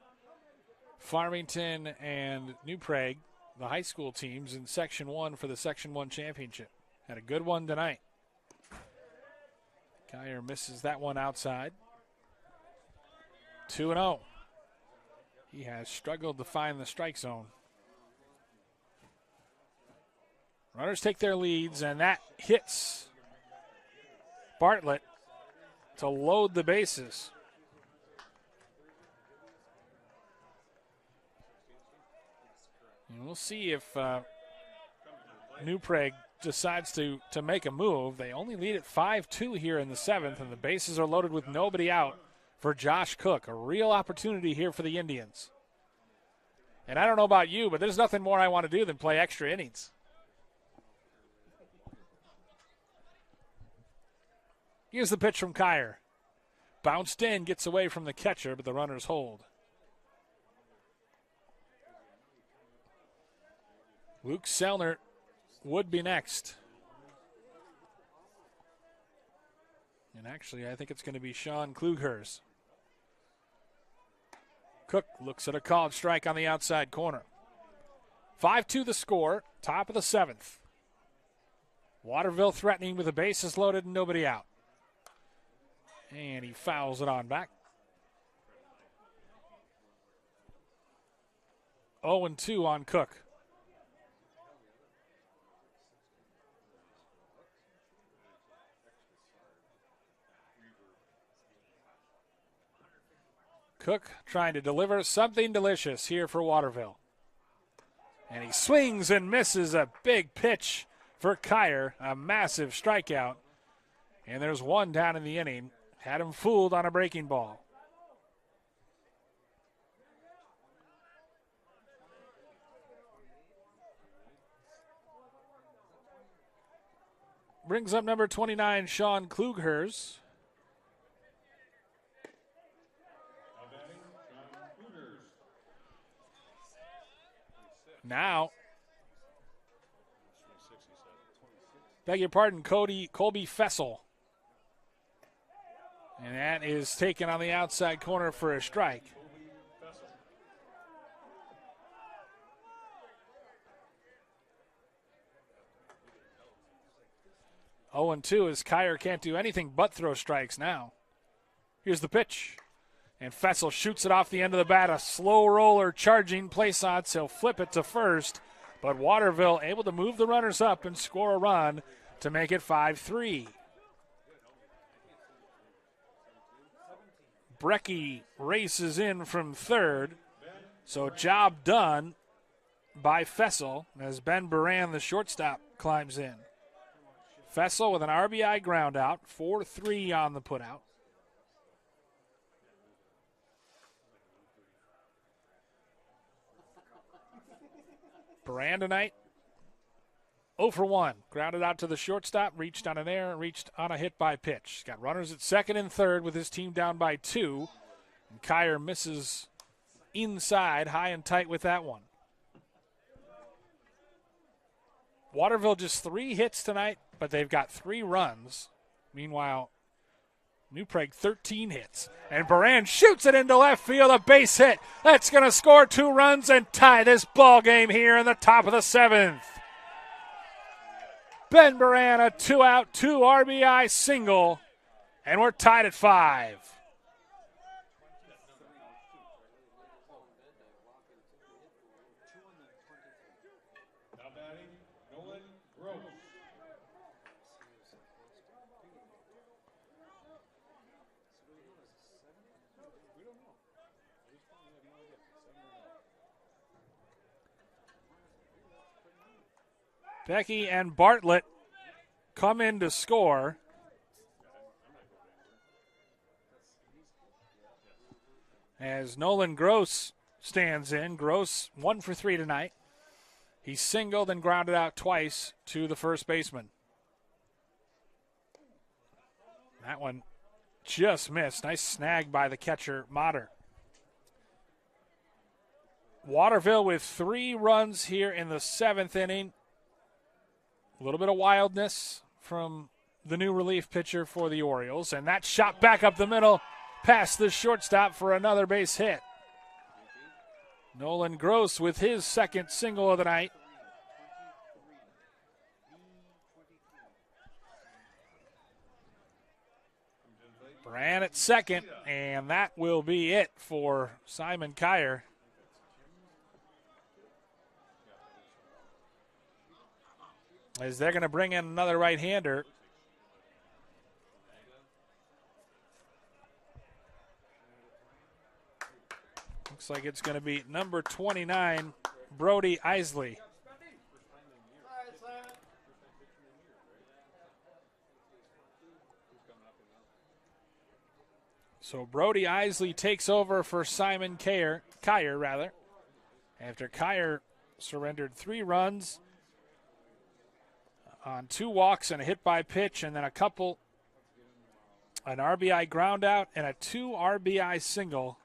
Farmington and New Prague, the high school teams in Section 1 for the Section 1 championship. Had a good one tonight. Kyer misses that one outside. 2-0. He has struggled to find the strike zone. Runners take their leads, and that hits Bartlett to load the bases. And we'll see if New Prague decides to make a move. They only lead at 5-2 here in the 7th, and the bases are loaded with nobody out for Josh Cook. A real opportunity here for the Indians. And I don't know about you, but there's nothing more I want to do than play extra innings. Here's the pitch from Kyer. Bounced in, gets away from the catcher, but the runners hold. Luke Selner would be next. And actually, I think it's going to be Sean Klughers. Cook looks at a called strike on the outside corner. 5-2 the score, top of the 7th. Waterville threatening with the bases loaded and nobody out. And he fouls it on back. 0-2 on Cook. Cook trying to deliver something delicious here for Waterville. And he swings and misses a big pitch for Kyer, a massive strikeout. And there's one down in the inning. Had him fooled on a breaking ball. Brings up number 29, Sean Klughers. Now, beg your pardon, Colby Fessel. And that is taken on the outside corner for a strike. Oh, 0-2 as Kyer can't do anything but throw strikes now. Here's the pitch. And Fessel shoots it off the end of the bat. A slow roller charging place odds. He'll flip it to first. But Waterville able to move the runners up and score a run to make it 5-3. Brecky races in from third. So job done by Fessel as Ben Baran, the shortstop, climbs in. Fessel with an RBI ground out. 4-3 on the putout. Baran tonight, 0-for-1. Grounded out to the shortstop, reached on an error, reached on a hit by pitch. Got runners at second and third with his team down by 2. And Kyer misses inside, high and tight with that one. Waterville just 3 hits tonight, but they've got 3 runs. Meanwhile, New Prague 13 hits. And Baran shoots it into left field, a base hit. That's going to score 2 runs and tie this ball game here in the top of the 7th. Ben Baran, a 2-out, 2 RBI single, and we're tied at 5. Now batting, Nolan Gross. Becky and Bartlett come in to score. As Nolan Gross stands in. Gross 1 for 3 tonight. He singled and grounded out twice to the first baseman. That one just missed. Nice snag by the catcher, Motter. Waterville with 3 runs here in the 7th inning. A little bit of wildness from the new relief pitcher for the Orioles. And that shot back up the middle past the shortstop for another base hit. Nolan Gross with his second single of the night. Baran at second, and that will be it for Simon Kyer. As they're going to bring in another right-hander. Looks like it's going to be number 29, Brody Isley. So Brody Isley takes over for Simon Kyer, after Kyer surrendered 3 runs on 2 walks and a hit by pitch, and then an RBI ground out and a 2 RBI single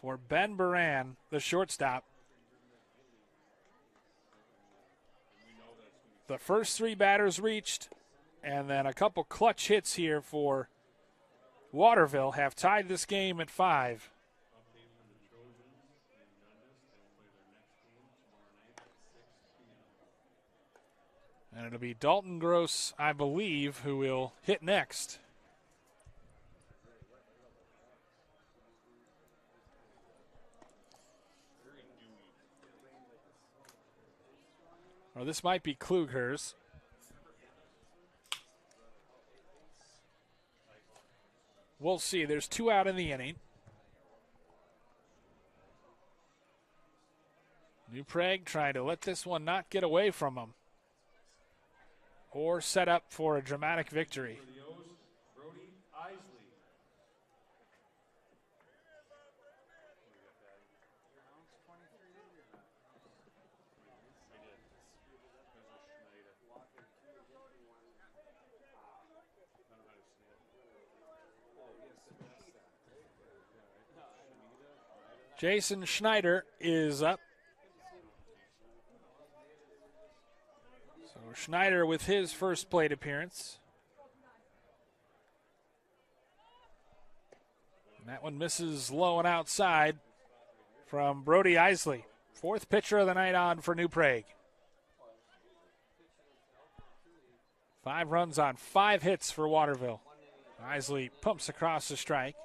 for Ben Baran, the shortstop. The first 3 batters reached, and then a couple clutch hits here for Waterville have tied this game at 5. And it'll be Dalton Gross, I believe, who will hit next. Or this might be Kluger's. We'll see. There's 2 out in the inning. New Prague trying to let this one not get away from them, or set up for a dramatic victory. Brody Isley. Jason Schneider is up. So Schneider with his first plate appearance. And that one misses low and outside from Brody Isley. 4th pitcher of the night on for New Prague. 5 runs on 5 hits for Waterville. Isley pumps across the strike.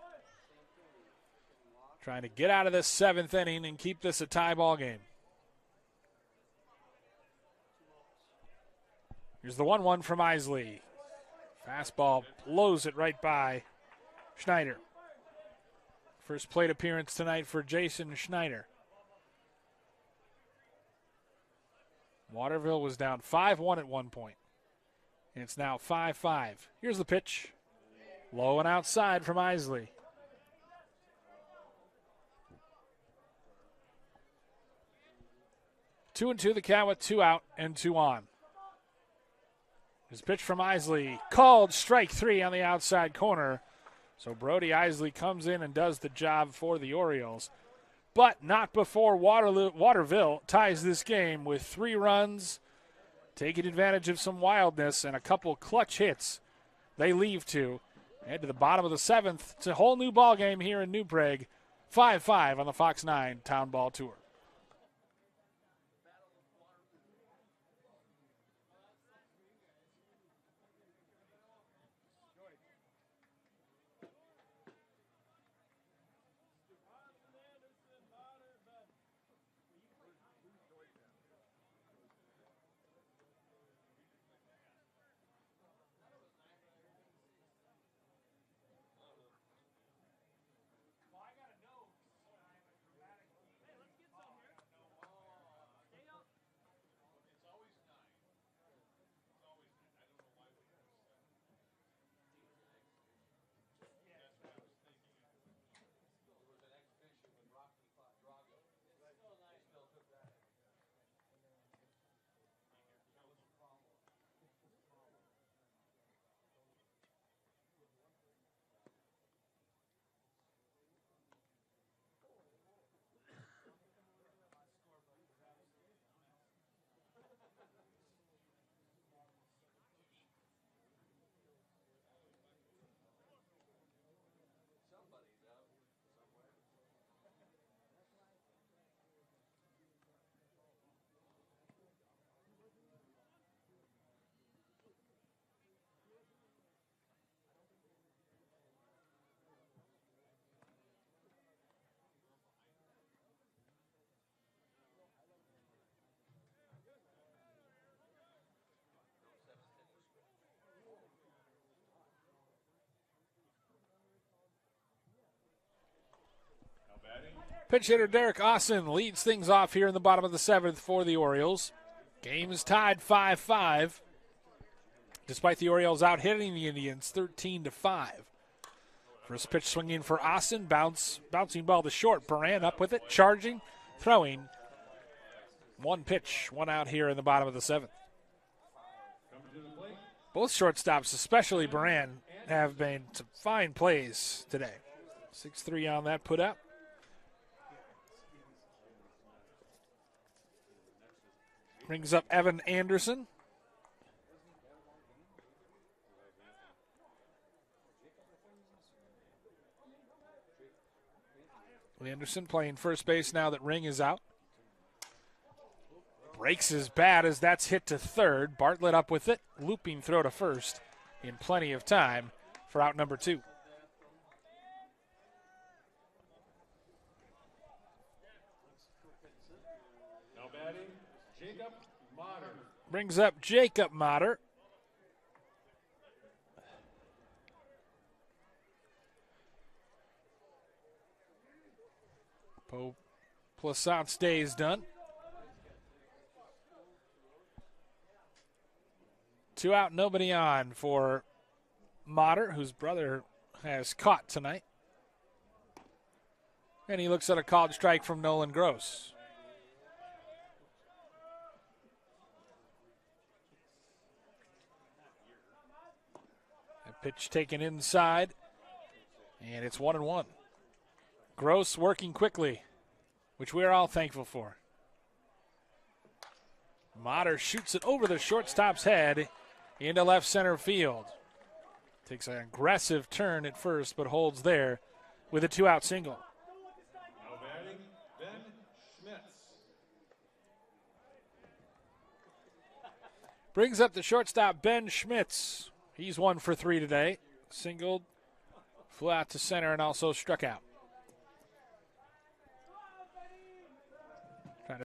Trying to get out of this 7th inning and keep this a tie ball game. Here's the 1-1 from Isley. Fastball blows it right by Schneider. First plate appearance tonight for Jason Schneider. Waterville was down 5-1 at one point. And it's now 5-5. Here's the pitch. Low and outside from Isley. Two and two, the count with 2 out and 2 on. His pitch from Isley, called strike 3 on the outside corner. So Brody Isley comes in and does the job for the Orioles. But not before Waterville ties this game with 3 runs, taking advantage of some wildness and a couple clutch hits. They leave 2. Head to the bottom of the 7th. It's a whole new ball game here in New Prague. 5-5 on the Fox 9 Town Ball Tour. Pinch hitter Derek Austin leads things off here in the bottom of the 7th for the Orioles. Game is tied 5-5. Despite the Orioles out hitting the Indians 13-5. First pitch swinging for Austin. Bouncing ball to short. Baran up with it. Charging. Throwing. One pitch. One out here in the bottom of the 7th. Both shortstops, especially Baran, have made some fine plays today. 6-3 on that put out. Brings up Evan Anderson. Anderson playing first base now that Ring is out. Breaks his bat as that's hit to third. Bartlett up with it. Looping throw to first in plenty of time for out number 2. Now batting, Jacob Motter. Brings up Jacob Motter. Plaisant's day is done. 2 out, nobody on for Motter, whose brother has caught tonight. And he looks at a called strike from Nolan Gross. A pitch taken inside, and it's 1-1. Gross working quickly, which we're all thankful for. Motter shoots it over the shortstop's head into left center field. Takes an aggressive turn at first, but holds there with a 2-out single. Now batting, Ben Schmitz. Brings up the shortstop, Ben Schmitz. He's 1 for 3 today. Singled, flew out to center, and also struck out.